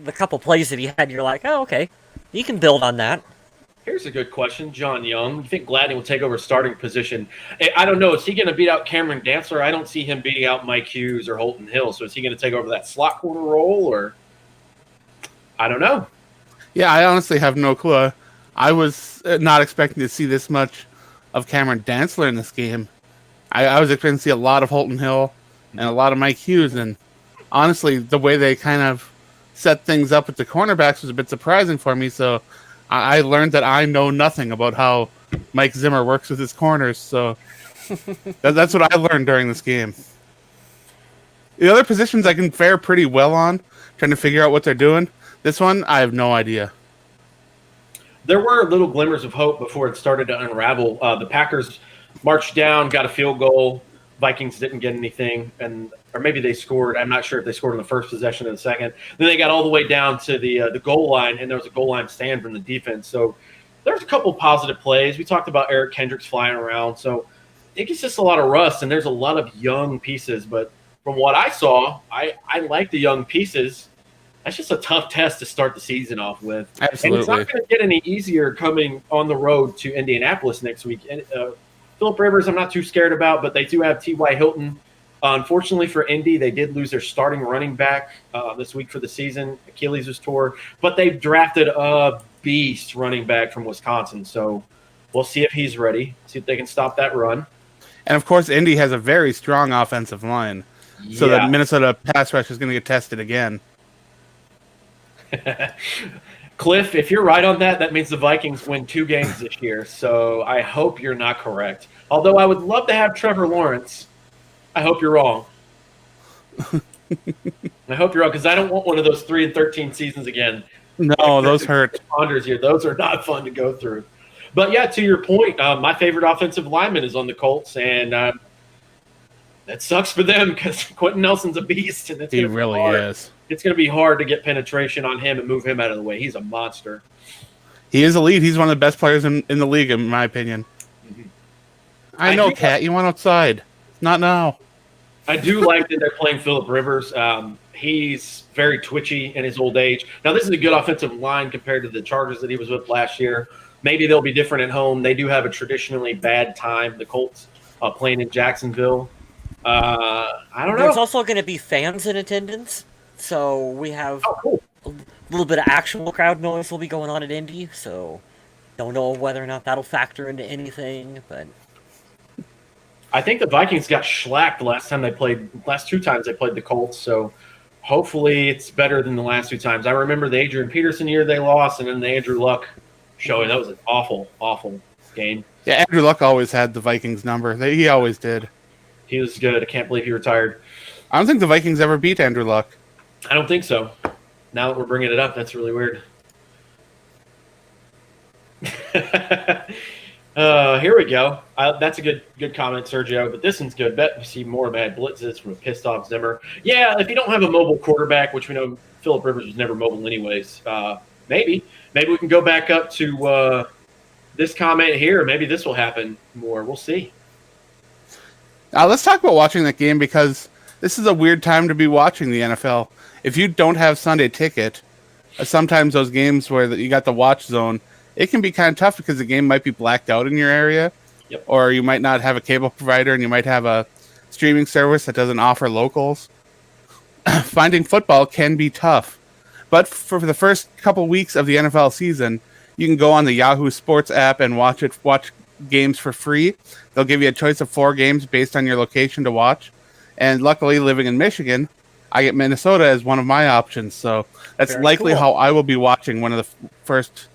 Speaker 3: the couple plays that he had. You're like, oh, okay, you can build on that.
Speaker 1: Here's a good question, John Young. You think Gladney will take over starting position? I don't know. Is he going to beat out Cameron Dantzler? I don't see him beating out Mike Hughes or Holton Hill. So is he going to take over that slot corner role, or I don't know.
Speaker 2: Yeah, I honestly have no clue. I was not expecting to see this much of Cameron Dantzler in this game. I was expecting to see a lot of Holton Hill and a lot of Mike Hughes. And honestly, the way they kind of set things up with the cornerbacks was a bit surprising for me. So I learned that I know nothing about how Mike Zimmer works with his corners. So that's what I learned during this game. The other positions I can fare pretty well on, trying to figure out what they're doing. This one, I have no idea.
Speaker 1: There were little glimmers of hope before it started to unravel. The Packers marched down, got a field goal. Vikings didn't get anything, or maybe they scored. I'm not sure if they scored on the first possession or the second. Then they got all the way down to the goal line, and there was a goal line stand from the defense. So there's a couple positive plays. We talked about Eric Kendricks flying around. So it's just a lot of rust, and there's a lot of young pieces. But from what I saw, I like the young pieces. That's just a tough test to start the season off with.
Speaker 2: Absolutely.
Speaker 1: And it's not going to get any easier coming on the road to Indianapolis next week. And Phillip Rivers, I'm not too scared about, but they do have T.Y. Hilton. Unfortunately for Indy, they did lose their starting running back this week for the season. Achilles was tore. But they've drafted a beast running back from Wisconsin. So we'll see if he's ready, see if they can stop that run.
Speaker 2: And, of course, Indy has a very strong offensive line. So
Speaker 1: Yeah.
Speaker 2: the Minnesota pass rush is going to get tested again.
Speaker 1: Cliff, if you're right on that, that means the Vikings win 2 games this year. So I hope you're not correct. Although I would love to have Trevor Lawrence. I hope you're wrong. I hope you're wrong because I don't want one of those 3-13 seasons again.
Speaker 2: No, those hurt.
Speaker 1: Here. Those are not fun to go through. But yeah, to your point, my favorite offensive lineman is on the Colts, and that sucks for them because Quentin Nelson's a beast, and
Speaker 2: He really is.
Speaker 1: It's going to be hard to get penetration on him and move him out of the way. He's a monster.
Speaker 2: He is elite. He's one of the best players in the league, in my opinion.
Speaker 1: Mm-hmm.
Speaker 2: I know, Kat. You went outside. Not now.
Speaker 1: I do like that they're playing Phillip Rivers. He's very twitchy in his old age. Now, this is a good offensive line compared to the Chargers that he was with last year. Maybe they'll be different at home. They do have a traditionally bad time, the Colts, playing in Jacksonville. I don't know.
Speaker 3: There's also going to be fans in attendance, so we have
Speaker 1: cool.
Speaker 3: a little bit of actual crowd noise will be going on at Indy. So don't know whether or not that'll factor into anything, but
Speaker 1: I think the Vikings got shellacked last 2 times they played the Colts. So hopefully it's better than the last 2 times. I remember the Adrian Peterson year they lost, and then the Andrew Luck showing. That was an awful, awful game.
Speaker 2: Yeah, Andrew Luck always had the Vikings number. He always did.
Speaker 1: He was good. I can't believe he retired.
Speaker 2: I don't think the Vikings ever beat Andrew Luck.
Speaker 1: I don't think so. Now that we're bringing it up, that's really weird. Here we go. That's a good comment, Sergio. But this one's good. Bet we see more bad blitzes from a pissed off Zimmer. Yeah, if you don't have a mobile quarterback, which we know Phillip Rivers was never mobile anyways, maybe we can go back up to this comment here. Maybe this will happen more. We'll see.
Speaker 2: Let's talk about watching that game because this is a weird time to be watching the NFL. If you don't have Sunday Ticket, sometimes those games where you got the watch zone, it can be kind of tough because the game might be blacked out in your area.
Speaker 1: Yep.
Speaker 2: Or you might not have a cable provider and you might have a streaming service that doesn't offer locals. Finding football can be tough. But for the first couple weeks of the NFL season, you can go on the Yahoo Sports app and watch games for free. They'll give you a choice of 4 games based on your location to watch. And luckily, living in Michigan, I get Minnesota as one of my options. So that's
Speaker 3: Very
Speaker 2: likely
Speaker 3: cool.
Speaker 2: how I will be watching one of the first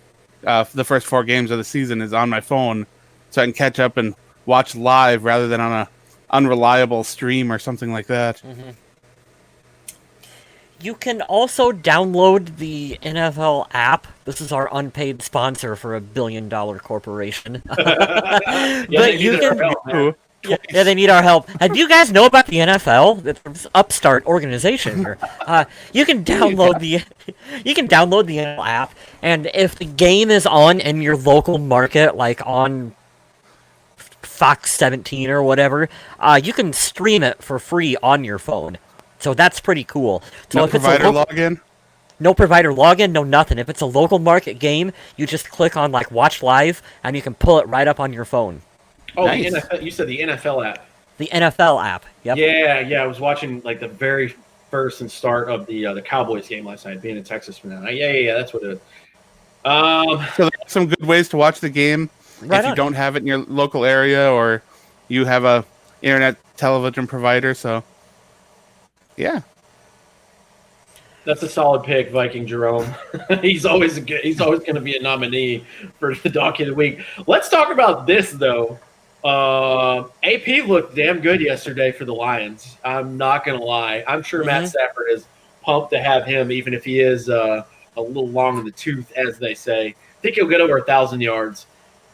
Speaker 2: 4 games of the season is on my phone, so I can catch up and watch live rather than on a unreliable stream or something like that.
Speaker 3: Mm-hmm. You can also download the NFL app. This is our unpaid sponsor for $1 billion corporation.
Speaker 1: Yeah,
Speaker 3: But you can
Speaker 2: twice.
Speaker 3: Yeah, they need our help. Do you guys know about the NFL? It's an upstart organization here. You can download the NFL app, and if the game is on in your local market, like on Fox 17 or whatever, you can stream it for free on your phone. So that's pretty cool. So
Speaker 2: No
Speaker 3: if
Speaker 2: provider
Speaker 3: it's
Speaker 2: login?
Speaker 3: no provider login, no nothing. If it's a local market game, you just click on like Watch Live, and you can pull it right up on your phone.
Speaker 1: Oh,
Speaker 2: Nice.
Speaker 1: the NFL, you said the NFL app.
Speaker 3: The NFL app. Yep.
Speaker 1: Yeah. I was watching like the very first and start of the Cowboys game last night, being in Texas for now. Yeah. That's what it is.
Speaker 2: So there are some good ways to watch the game
Speaker 3: Right
Speaker 2: if you
Speaker 3: on.
Speaker 2: don't have it in your local area or you have a internet television provider. So, yeah.
Speaker 1: That's a solid pick, Viking Jerome. he's always going to be a nominee for the Donkey of the Week. Let's talk about this though. AP looked damn good yesterday for the Lions. I'm not going to lie. I'm sure Matt Stafford is pumped to have him, even if he is a little long in the tooth, as they say. I think he'll get over 1,000 yards.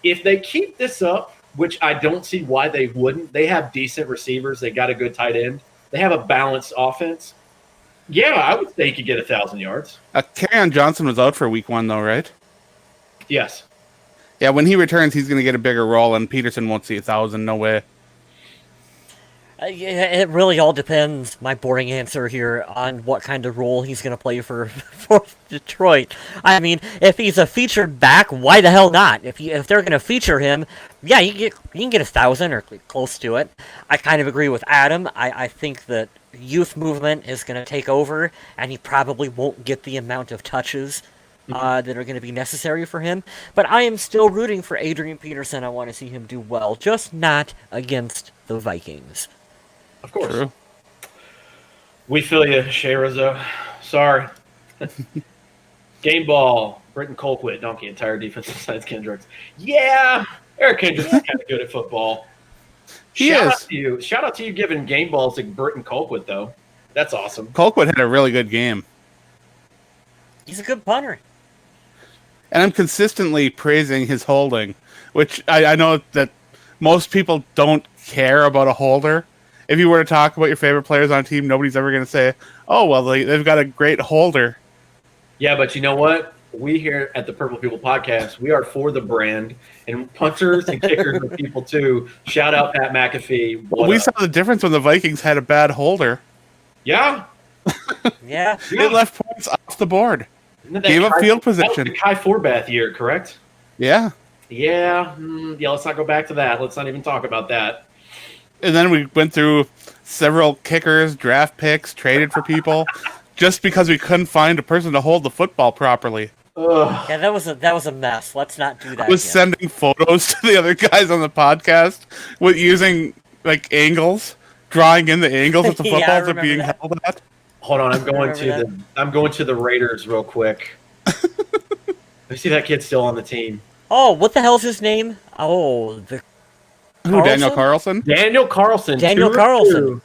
Speaker 1: If they keep this up, which I don't see why they wouldn't, they have decent receivers. They got a good tight end. They have a balanced offense. Yeah, I would say he could get 1,000 yards.
Speaker 2: Kerryon Johnson was out for week 1, though, right?
Speaker 1: Yes.
Speaker 2: Yeah, when he returns, he's going to get a bigger role, and Peterson won't see 1,000. No way.
Speaker 3: Yeah, it really all depends, my boring answer here, on what kind of role he's going to play for Detroit. I mean, if he's a featured back, why the hell not? If they're going to feature him, yeah, you can get 1,000 or close to it. I kind of agree with Adam. I think that youth movement is going to take over, and he probably won't get the amount of touches that are going to be necessary for him. But I am still rooting for Adrian Peterson. I want to see him do well, just not against the Vikings.
Speaker 1: Of course.
Speaker 2: True.
Speaker 1: We feel you, Shea Rizzo. Sorry. Game ball. Britton Colquitt, Donkey, entire defensive sides Kendricks. Yeah. Eric Kendricks is kind of good at football. Shout out to you giving game balls to Britton Colquitt, though. That's awesome.
Speaker 2: Colquitt had a really good game.
Speaker 3: He's a good punter.
Speaker 2: And I'm consistently praising his holding, which I know that most people don't care about a holder. If you were to talk about your favorite players on a team, nobody's ever going to say, oh, well, they've got a great holder. Yeah,
Speaker 1: but you know what? We here at the Purple People Podcast, we are for the brand, and punters and kickers are people too. Shout out Pat McAfee.
Speaker 2: We saw the difference when the Vikings had a bad holder.
Speaker 1: Yeah.
Speaker 3: Yeah.
Speaker 2: It left points off the board. Gave up field position.
Speaker 1: That was the Kai Forbath year, correct?
Speaker 2: Yeah.
Speaker 1: Yeah. Let's not go back to that. Let's not even talk about that.
Speaker 2: And then we went through several kickers, draft picks, traded for people, just because we couldn't find a person to hold the football properly.
Speaker 1: Ugh.
Speaker 3: Yeah, that was a mess. Let's not do that.
Speaker 2: I was sending photos to the other guys on the podcast with using like angles, drawing in the angles that the
Speaker 3: Yeah, I
Speaker 2: footballs are
Speaker 3: remember
Speaker 2: being
Speaker 3: that.
Speaker 2: held at.
Speaker 1: Hold on, I'm going to the Raiders real quick. I see that kid's still on the team.
Speaker 3: Oh, what the hell's his name? Oh, the
Speaker 2: Who, Daniel Carlson?
Speaker 1: Daniel Carlson.
Speaker 3: Daniel
Speaker 1: 2-2.
Speaker 3: Carlson.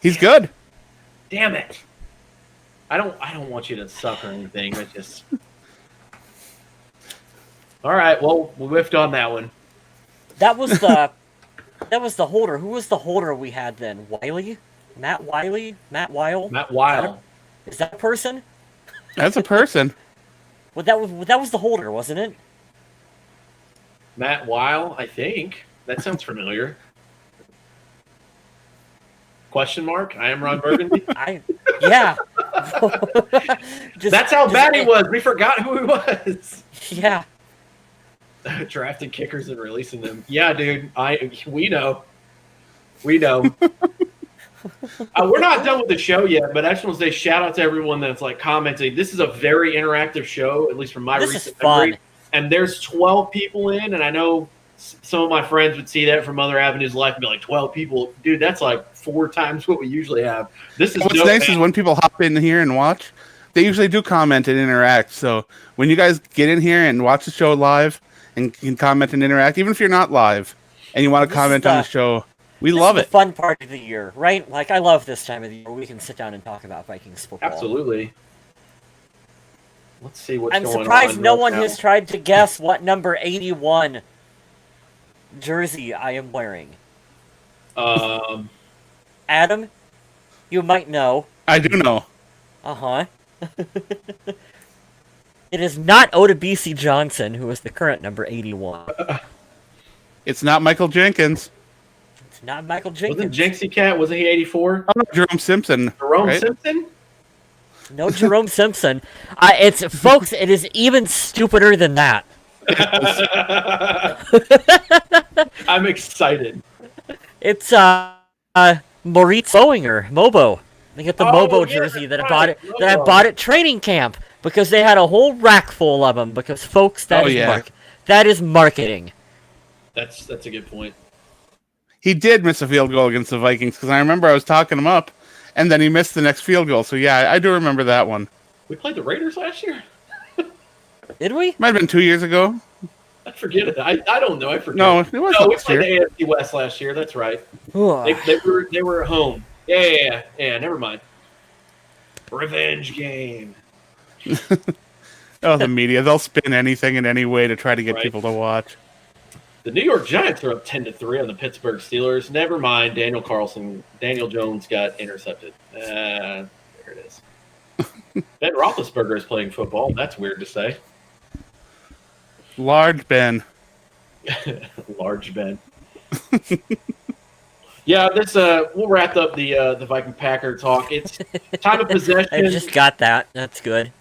Speaker 2: He's good.
Speaker 1: Damn it. I don't want you to suck or anything. It's just. All right. Well, we whiffed on that one.
Speaker 3: That was the holder. Who was the holder we had then? Wiley? Matt Wiley? Matt Weil?
Speaker 1: Matt Weil.
Speaker 3: Is that a person?
Speaker 2: That's a person.
Speaker 3: Well, that was the holder, wasn't it?
Speaker 1: Matt Weil, I think. That sounds familiar. Question mark? I am Ron Burgundy.
Speaker 3: Yeah.
Speaker 1: That's how bad he was. We forgot who he was.
Speaker 3: Yeah.
Speaker 1: Drafting kickers and releasing them. Yeah, dude. We know. We know. We're not done with the show yet, but I just want to say shout out to everyone that's like commenting. This is a very interactive show, at least from my recent memory. And there's 12 people in, and I know some of my friends would see that from other avenues of life and be like, 12 people. Dude, that's like 4 times what we usually have. This is
Speaker 2: What's nice is when people hop in here and watch, they usually do comment and interact. So when you guys get in here and watch the show live and can comment and interact, even if you're not live and you want to comment on the show, we love it.
Speaker 3: The fun part of the year, right? Like, I love this time of the year where we can sit down and talk about Vikings football.
Speaker 1: Absolutely. Let's see what's going on.
Speaker 3: I'm surprised no one has tried to guess what number 81 jersey I am wearing.
Speaker 1: Um,
Speaker 3: Adam, you might know.
Speaker 2: I do know.
Speaker 3: Uh-huh. It is not Odabisi Johnson, who is the current number 81.
Speaker 2: It's not Michael Jenkins.
Speaker 3: It's not Michael
Speaker 1: wasn't
Speaker 3: Jenkins.
Speaker 1: Jinxie Cat? Wasn't he 84?
Speaker 2: Oh, no, Jerome Simpson.
Speaker 1: Jerome
Speaker 2: right?
Speaker 1: Simpson?
Speaker 3: No Jerome Simpson. Folks, it is even stupider than that.
Speaker 1: I'm excited.
Speaker 3: It's Moritz Bowinger, Mobo. They get the
Speaker 1: Oh,
Speaker 3: Mobo
Speaker 1: yeah,
Speaker 3: jersey that
Speaker 1: that's
Speaker 3: I
Speaker 1: right.
Speaker 3: bought at training camp because they had a whole rack full of them. Because folks, that is marketing.
Speaker 1: That's a good point.
Speaker 2: He did miss a field goal against the Vikings because I remember I was talking him up, and then he missed the next field goal. So yeah, I do remember that one.
Speaker 1: We played the Raiders last year?
Speaker 3: Did we?
Speaker 2: Might have been 2 years ago.
Speaker 1: I forget it. I don't know. I forget.
Speaker 2: No, it was
Speaker 1: we
Speaker 2: last
Speaker 1: played
Speaker 2: year.
Speaker 1: the AFC West last year. That's right. They were at home. Yeah. Never mind. Revenge game.
Speaker 2: Oh, the media. They'll spin anything in any way to try to get
Speaker 1: Right.
Speaker 2: people to watch.
Speaker 1: The New York Giants are up 10-3 on the Pittsburgh Steelers. Never mind. Daniel Jones got intercepted. There it is. Ben Roethlisberger is playing football. That's weird to say.
Speaker 2: Large Ben.
Speaker 1: Large Ben. Yeah, we'll wrap up the Viking Packer talk. It's time of possession.
Speaker 3: I just got that. That's good.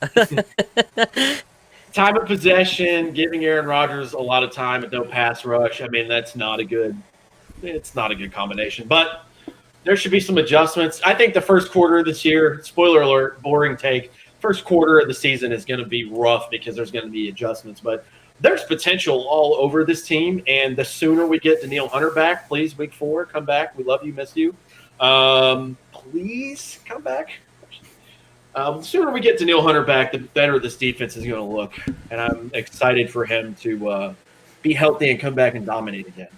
Speaker 1: Time of possession, giving Aaron Rodgers a lot of time and no pass rush. I mean, it's not a good combination. But there should be some adjustments. I think the first quarter of this year, spoiler alert, boring take, first quarter of the season is going to be rough because there's going to be adjustments. But there's potential all over this team, and the sooner we get Danielle Hunter back, please, week 4, come back. We love you, miss you. Please come back. The sooner we get Danielle Hunter back, the better this defense is going to look, and I'm excited for him to be healthy and come back and dominate again.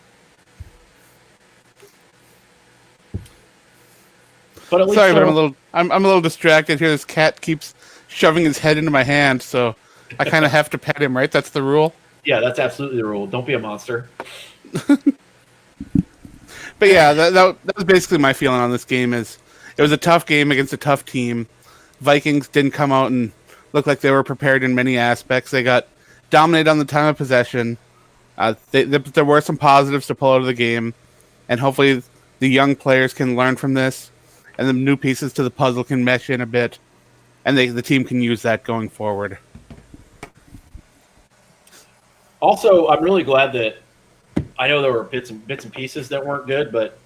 Speaker 1: But at least
Speaker 2: Sorry, but I'm a little distracted here. This cat keeps shoving his head into my hand, so I kind of have to pet him, right? That's the rule?
Speaker 1: Yeah, that's absolutely the rule. Don't be a monster.
Speaker 2: But yeah, that was basically my feeling on this game. Is it was a tough game against a tough team. Vikings didn't come out and look like they were prepared in many aspects. They got dominated on the time of possession. There were some positives to pull out of the game, and hopefully the young players can learn from this, and the new pieces to the puzzle can mesh in a bit, and the team can use that going forward.
Speaker 1: Also, I'm really glad that I know there were bits and pieces that weren't good, but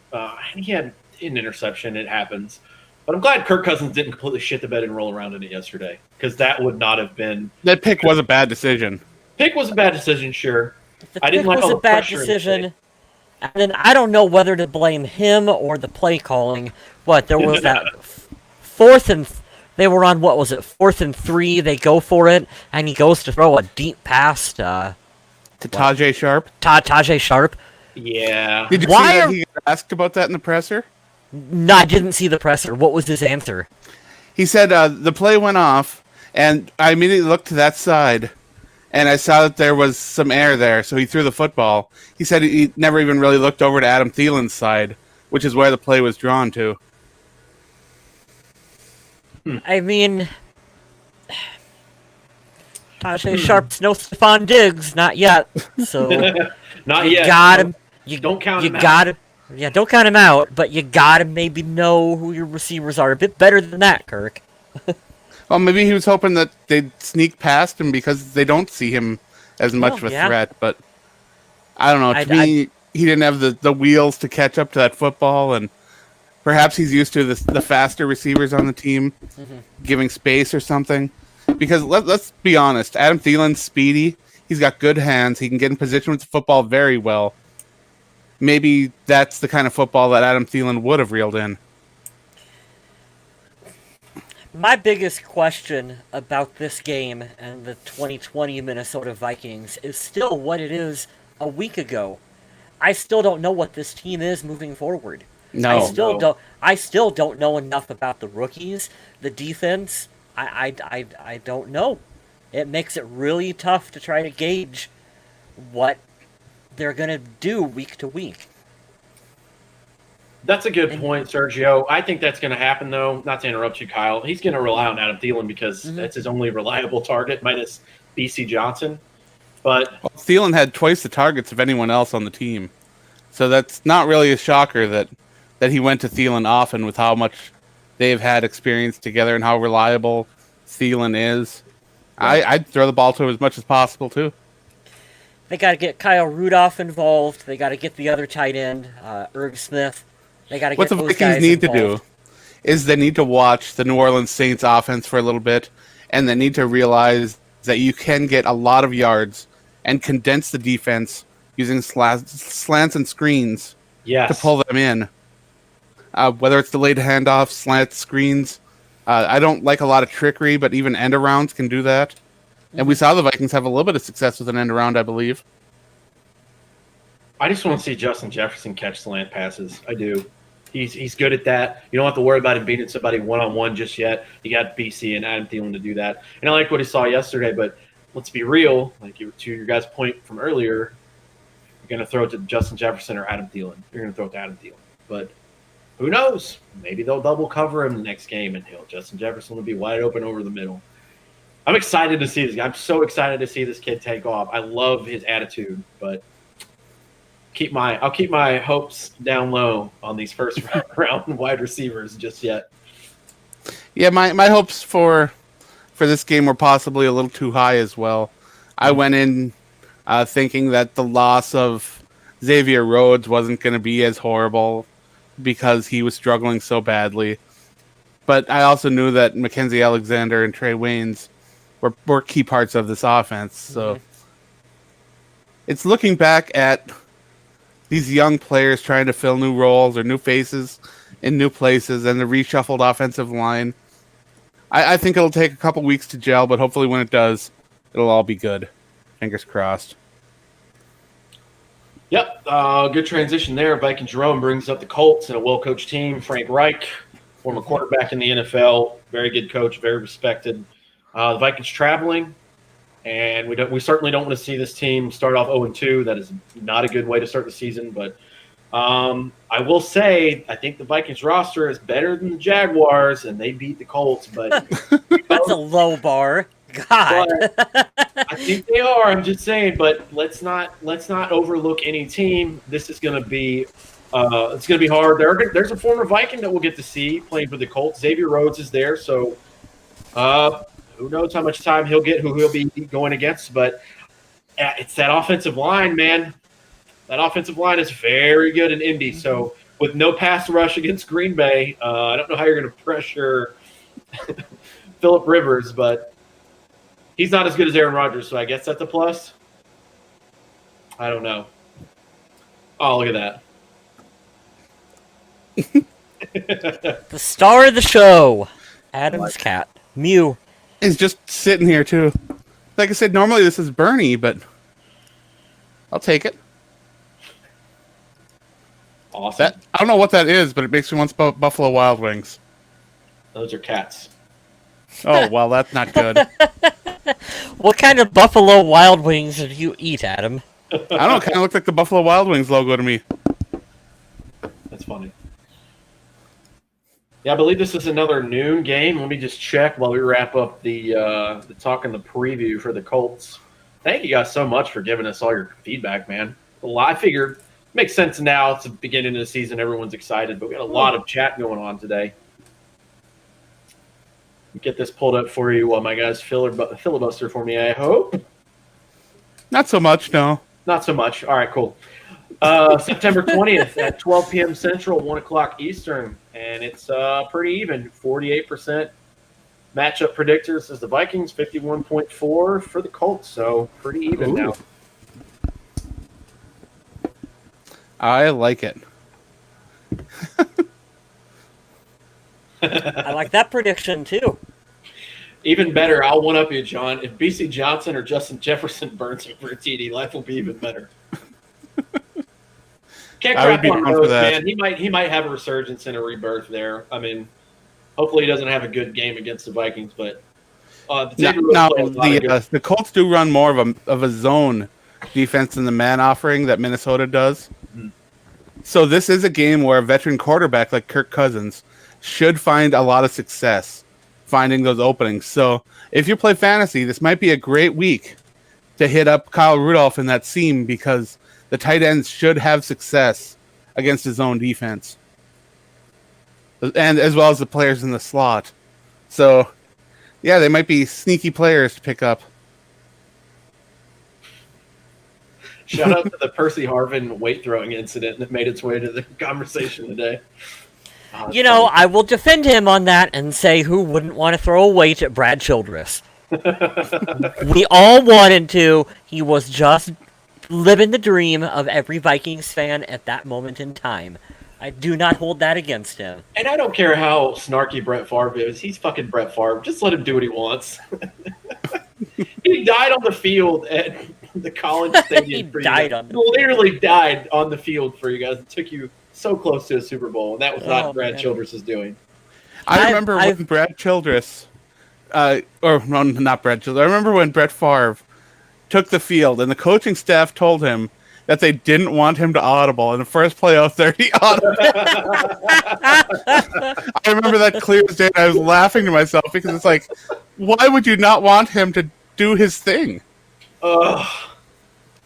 Speaker 1: he had an interception. It happens. But I'm glad Kirk Cousins didn't completely shit the bed and roll around in it yesterday, because that would not have been.
Speaker 2: That pick was a bad decision.
Speaker 1: Pick was a bad decision, sure.
Speaker 3: I didn't like all the pressure. It was a bad decision. And then I don't know whether to blame him or the play calling. What, there was that they were on, what was it, 4th and 3, they go for it, and he goes to throw a deep pass to
Speaker 2: Tajay Sharp.
Speaker 3: Tajay Sharp.
Speaker 1: Yeah.
Speaker 2: Did you see that he got asked about that in the presser?
Speaker 3: No, I didn't see the presser. What was his answer?
Speaker 2: He said the play went off, and I immediately looked to that side, and I saw that there was some air there, so he threw the football. He said he never even really looked over to Adam Thielen's side, which is where the play was drawn to.
Speaker 3: I mean, Tajay Sharp's no Stephon Diggs, not yet. So
Speaker 1: not
Speaker 3: you
Speaker 1: yet.
Speaker 3: Got him.
Speaker 1: You don't count him
Speaker 3: out.
Speaker 1: out.
Speaker 3: Yeah, don't count him out, but you gotta maybe know who your receivers are a bit better than that, Kirk.
Speaker 2: Well, maybe he was hoping that they'd sneak past him because they don't see him as much of a threat, but I don't know. To me, he didn't have the wheels to catch up to that football, and perhaps he's used to the faster receivers on the team giving space or something. Because let's be honest, Adam Thielen's speedy. He's got good hands. He can get in position with the football very well. Maybe that's the kind of football that Adam Thielen would have reeled in.
Speaker 3: My biggest question about this game and the 2020 Minnesota Vikings is still what it is a week ago. I still don't know what this team is moving forward. I still don't know enough about the rookies, the defense. I don't know. It makes it really tough to try to gauge what they're going to do week to week.
Speaker 1: That's a good point, Sergio. I think that's going to happen, though. Not to interrupt you, Kyle. He's going to rely on Adam Thielen because that's his only reliable target, minus BC Johnson. But
Speaker 2: Thielen had twice the targets of anyone else on the team, so that's not really a shocker that he went to Thielen often with how much they've had experience together and how reliable Thielen is. Right. I'd throw the ball to him as much as possible, too.
Speaker 3: They got to get Kyle Rudolph involved. They got to get the other tight end, Irv Smith. They got to get those guys
Speaker 2: Vikings need
Speaker 3: involved.
Speaker 2: to do is they need to watch the New Orleans Saints offense for a little bit, and they need to realize that you can get a lot of yards and condense the defense using slants and screens to pull them in. Whether it's delayed handoffs, slants, screens. I don't like a lot of trickery, but even end arounds can do that. And we saw the Vikings have a little bit of success with an end around, I believe.
Speaker 1: I just want to see Justin Jefferson catch slant passes. I do. He's good at that. You don't have to worry about him beating somebody one-on-one just yet. You got BC and Adam Thielen to do that. And I like what he saw yesterday, but let's be real. Like to your guys' point from earlier, you're going to throw it to Justin Jefferson or Adam Thielen. You're going to throw it to Adam Thielen. But who knows? Maybe they'll double cover him the next game, and Justin Jefferson will be wide open over the middle. I'm excited to see this. I'm so excited to see this kid take off. I love his attitude, but I'll keep my hopes down low on these first round wide receivers just yet.
Speaker 2: Yeah, my hopes for this game were possibly a little too high as well. I went in thinking that the loss of Xavier Rhodes wasn't going to be as horrible because he was struggling so badly. But I also knew that Mackenzie Alexander and Trey Waynes were key parts of this offense. So it's looking back at these young players trying to fill new roles or new faces in new places and the reshuffled offensive line. I think it'll take a couple weeks to gel, but hopefully when it does, it'll all be good. Fingers crossed.
Speaker 1: Yep, good transition there. Viking Jerome brings up the Colts and a well-coached team. Frank Reich, former quarterback in the NFL, very good coach, very respected. The Vikings traveling, and we certainly don't want to see this team start off 0-2. That is not a good way to start the season. But I will say I think the Vikings roster is better than the Jaguars, and they beat the Colts. But
Speaker 3: that's a low bar. God,
Speaker 1: I think they are. I'm just saying, but let's not overlook any team. This is going to be it's going to be hard. There's a former Viking that we'll get to see playing for the Colts. Xavier Rhodes is there, so who knows how much time he'll get, who he'll be going against. But it's that offensive line, man. That offensive line is very good in Indy. So with no pass rush against Green Bay, I don't know how you're going to pressure Phillip Rivers, but he's not as good as Aaron Rodgers, so I guess that's a plus. I don't know. Oh, look at
Speaker 3: that. The star of the show, Adam's cat, Mew.
Speaker 2: He's just sitting here, too. Like I said, normally this is Bernie, but I'll take it.
Speaker 1: Awesome.
Speaker 2: I don't know what that is, but it makes me want Buffalo Wild Wings.
Speaker 1: Those are cats.
Speaker 2: Oh, well, that's not good.
Speaker 3: What kind of Buffalo Wild Wings did you eat, Adam?
Speaker 2: I don't know. It kind of looked like the Buffalo Wild Wings logo to me.
Speaker 1: That's funny. Yeah, I believe this is another noon game. Let me just check while we wrap up the talk and the preview for the Colts. Thank you guys so much for giving us all your feedback, man. Well, I figured it makes sense now. It's the beginning of the season. Everyone's excited, but we got a lot of chat going on today. Get this pulled up for you while my guys filibuster for me, I hope.
Speaker 2: Not so much, no.
Speaker 1: Not so much. All right, cool. September 20th at 12 p.m. Central, 1 o'clock Eastern, and it's pretty even, 48% matchup predictors is the Vikings, 51.4 for the Colts, so pretty even now.
Speaker 2: I like it.
Speaker 3: I like that prediction, too.
Speaker 1: Even better, I'll one-up you, John. If BC Johnson or Justin Jefferson burns him for a TD, life will be even better. Can't crap on Rhodes, man. He might have a resurgence and a rebirth there. I mean, hopefully he doesn't have a good game against the Vikings, but
Speaker 2: the Colts do run more of a zone defense than the man offering that Minnesota does. So this is a game where a veteran quarterback like Kirk Cousins should find a lot of success finding those openings. So if you play fantasy, this might be a great week to hit up Kyle Rudolph in that seam because the tight ends should have success against his own defense. And as well as the players in the slot. So, yeah, they might be sneaky players to pick up.
Speaker 1: Shout out to the Percy Harvin weight throwing incident that made its way to the conversation today.
Speaker 3: You know, I will defend him on that and say who wouldn't want to throw a weight at Brad Childress? We all wanted to. He was just living the dream of every Vikings fan at that moment in time. I do not hold that against him.
Speaker 1: And I don't care how snarky Brett Favre is. He's fucking Brett Favre. Just let him do what he wants. He died on the field at the College Stadium. Literally died on the field for you guys. It took you so close to a Super Bowl, and that was not Brad Childress is doing.
Speaker 2: I remember when Brad Childress, not Brad Childress. I remember when Brett Favre took the field, and the coaching staff told him that they didn't want him to audible. In the first play out there, he audibled. I remember that clear as day, and I was laughing to myself because it's like, why would you not want him to do his thing?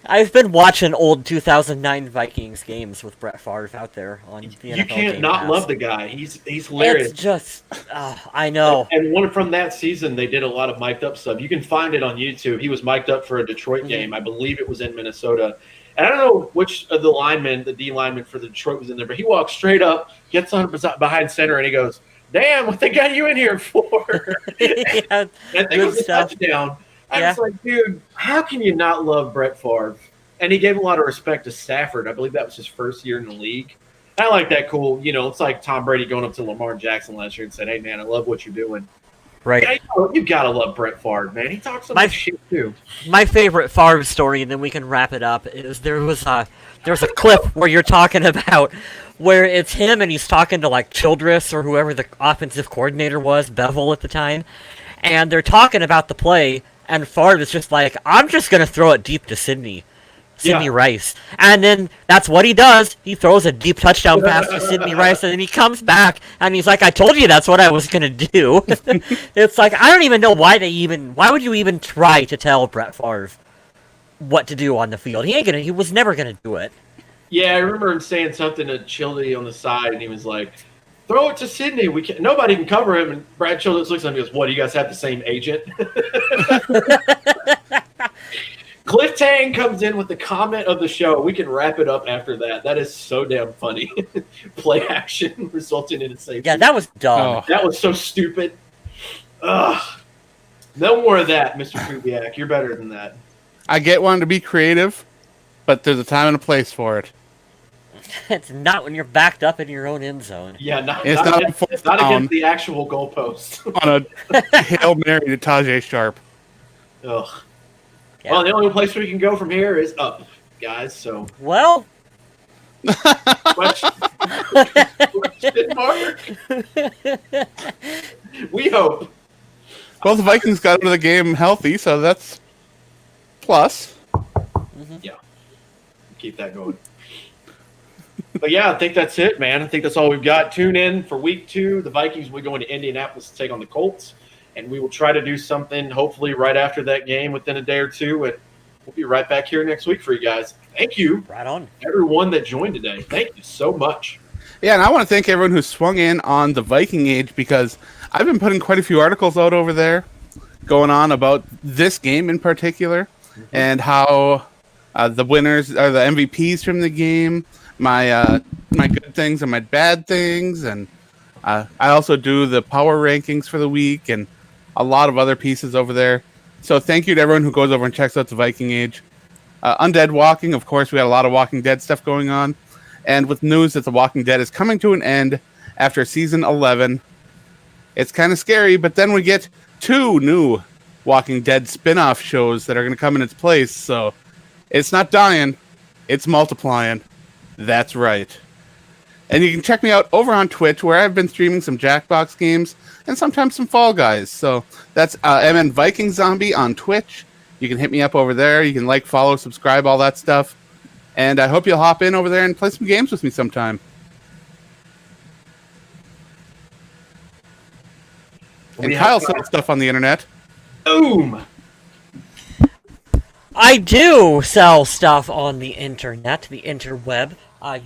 Speaker 3: I've been watching old 2009 Vikings games with Brett Favre out there on the NFL
Speaker 1: You can't
Speaker 3: Game
Speaker 1: not
Speaker 3: Pass.
Speaker 1: love the guy. He's hilarious.
Speaker 3: It's just, I know.
Speaker 1: And one from that season, they did a lot of mic'd up stuff. You can find it on YouTube. He was mic'd up for a Detroit game. I believe it was in Minnesota. And I don't know which of the D lineman for the Detroit was in there, but he walks straight up, gets on behind center, and he goes, "Damn, what they got you in here for?"
Speaker 3: Yeah,
Speaker 1: and it was a touchdown. I was like, dude, how can you not love Brett Favre? And he gave a lot of respect to Stafford. I believe that was his first year in the league. I like that cool. You know, it's like Tom Brady going up to Lamar Jackson last year and said, "Hey, man, I love what you're doing."
Speaker 3: Right.
Speaker 1: You gotta love Brett Favre, man. He talks so much shit too.
Speaker 3: My favorite Favre story, and then we can wrap it up, is there was a clip where you're talking about where it's him and he's talking to like Childress or whoever the offensive coordinator was, Bevel at the time, and they're talking about the play, and Favre is just like, "I'm just gonna throw it deep to Sidney Rice." And then that's what he does. He throws a deep touchdown pass to Sidney Rice, and then he comes back, and he's like, "I told you that's what I was going to do." It's like, I don't even know why would you even try to tell Brett Favre what to do on the field? He was never going to do it.
Speaker 1: Yeah, I remember him saying something to Childy on the side, and he was like, "Throw it to Sidney. Nobody can cover him." And Brad Childress looks at him and goes, "What, do you guys have the same agent?" Cliff Tang comes in with the comment of the show. We can wrap it up after that. That is so damn funny. Play action resulting in a safety.
Speaker 3: Yeah, that was dumb.
Speaker 1: Oh. That was so stupid. Ugh. No more of that, Mr. Kubiak. You're better than that.
Speaker 2: I get wanting to be creative, but there's a time and a place for it.
Speaker 3: It's not when you're backed up in your own end zone.
Speaker 1: Yeah, not
Speaker 2: against
Speaker 1: the actual goalpost.
Speaker 2: On a Hail Mary to Tajay Sharp.
Speaker 1: Ugh.
Speaker 3: Yeah.
Speaker 1: Well, the only place we can go from here is up, guys. So,
Speaker 3: well,
Speaker 1: question mark. We hope.
Speaker 2: Well, the Vikings got into the game healthy, so that's plus.
Speaker 1: Yeah, keep that going. But yeah, I think that's it, man. I think that's all we've got. Tune in for week 2. The Vikings will be going to Indianapolis to take on the Colts. And we will try to do something, hopefully, right after that game within a day or two. And we'll be right back here next week for you guys. Thank you,
Speaker 3: right on,
Speaker 1: everyone that joined today. Thank you so much.
Speaker 2: Yeah, and I want to thank everyone who swung in on the Viking Age because I've been putting quite a few articles out over there going on about this game in particular and how the winners are the MVPs from the game, my good things and my bad things. And I also do the power rankings for the week and a lot of other pieces over there. So thank you to everyone who goes over and checks out the Viking Age. Undead Walking, of course, we had a lot of Walking Dead stuff going on. And with news that The Walking Dead is coming to an end after season 11, it's kind of scary, but then we get 2 new Walking Dead spin-off shows that are going to come in its place. So it's not dying, it's multiplying. That's right. And you can check me out over on Twitch, where I've been streaming some Jackbox games and sometimes some Fall Guys. So that's MN Viking Zombie on Twitch. You can hit me up over there. You can like, follow, subscribe, all that stuff. And I hope you'll hop in over there and play some games with me sometime. And Kyle sells stuff on the internet.
Speaker 1: Boom!
Speaker 3: I do sell stuff on the internet, the interweb.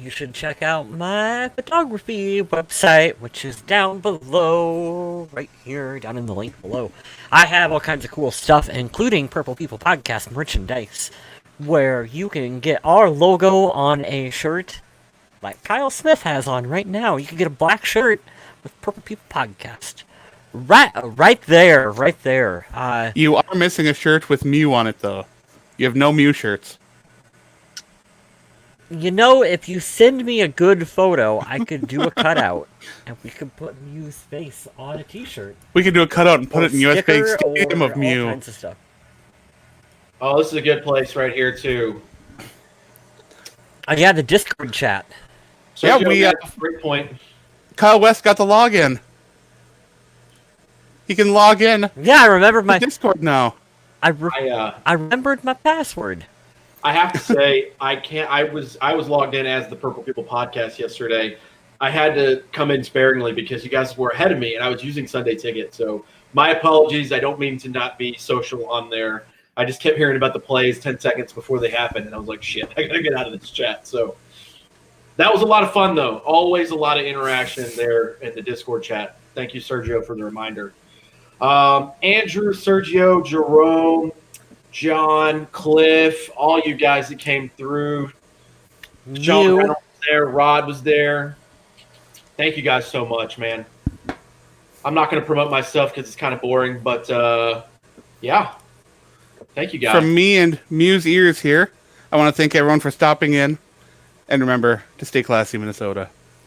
Speaker 3: You should check out my photography website, which is down below, right here, down in the link below. I have all kinds of cool stuff, including Purple People Podcast merchandise, where you can get our logo on a shirt like Kyle Smith has on right now. You can get a black shirt with Purple People Podcast. Right there.
Speaker 2: You are missing a shirt with Mew on it, though. You have no Mew shirts.
Speaker 3: You know, if you send me a good photo, I could do a cutout, and we could put Mew's face on a T-shirt.
Speaker 2: We could do a cutout and put it in US Bank Stadium of Mew.
Speaker 3: All kinds of stuff.
Speaker 1: Oh, this is a good place right here, too.
Speaker 3: Yeah, the Discord chat.
Speaker 1: So
Speaker 2: yeah, we
Speaker 1: great point.
Speaker 2: Kyle West got the login. He can log in.
Speaker 3: Yeah, I remember my
Speaker 2: Discord now.
Speaker 3: I remembered my password.
Speaker 1: I have to say, I was logged in as the Purple People Podcast yesterday. I had to come in sparingly because you guys were ahead of me, and I was using Sunday Ticket. So my apologies. I don't mean to not be social on there. I just kept hearing about the plays 10 seconds before they happened, and I was like, shit, I got to get out of this chat. So that was a lot of fun, though. Always a lot of interaction there in the Discord chat. Thank you, Sergio, for the reminder. Andrew, Sergio, Jerome, John, Cliff, all you guys that came through. John Reynolds was there. Rod was there. Thank you guys so much, man. I'm not going to promote myself because it's kind of boring, but yeah. Thank you guys.
Speaker 2: From me and Mew's ears here, I want to thank everyone for stopping in. And remember to stay classy, Minnesota.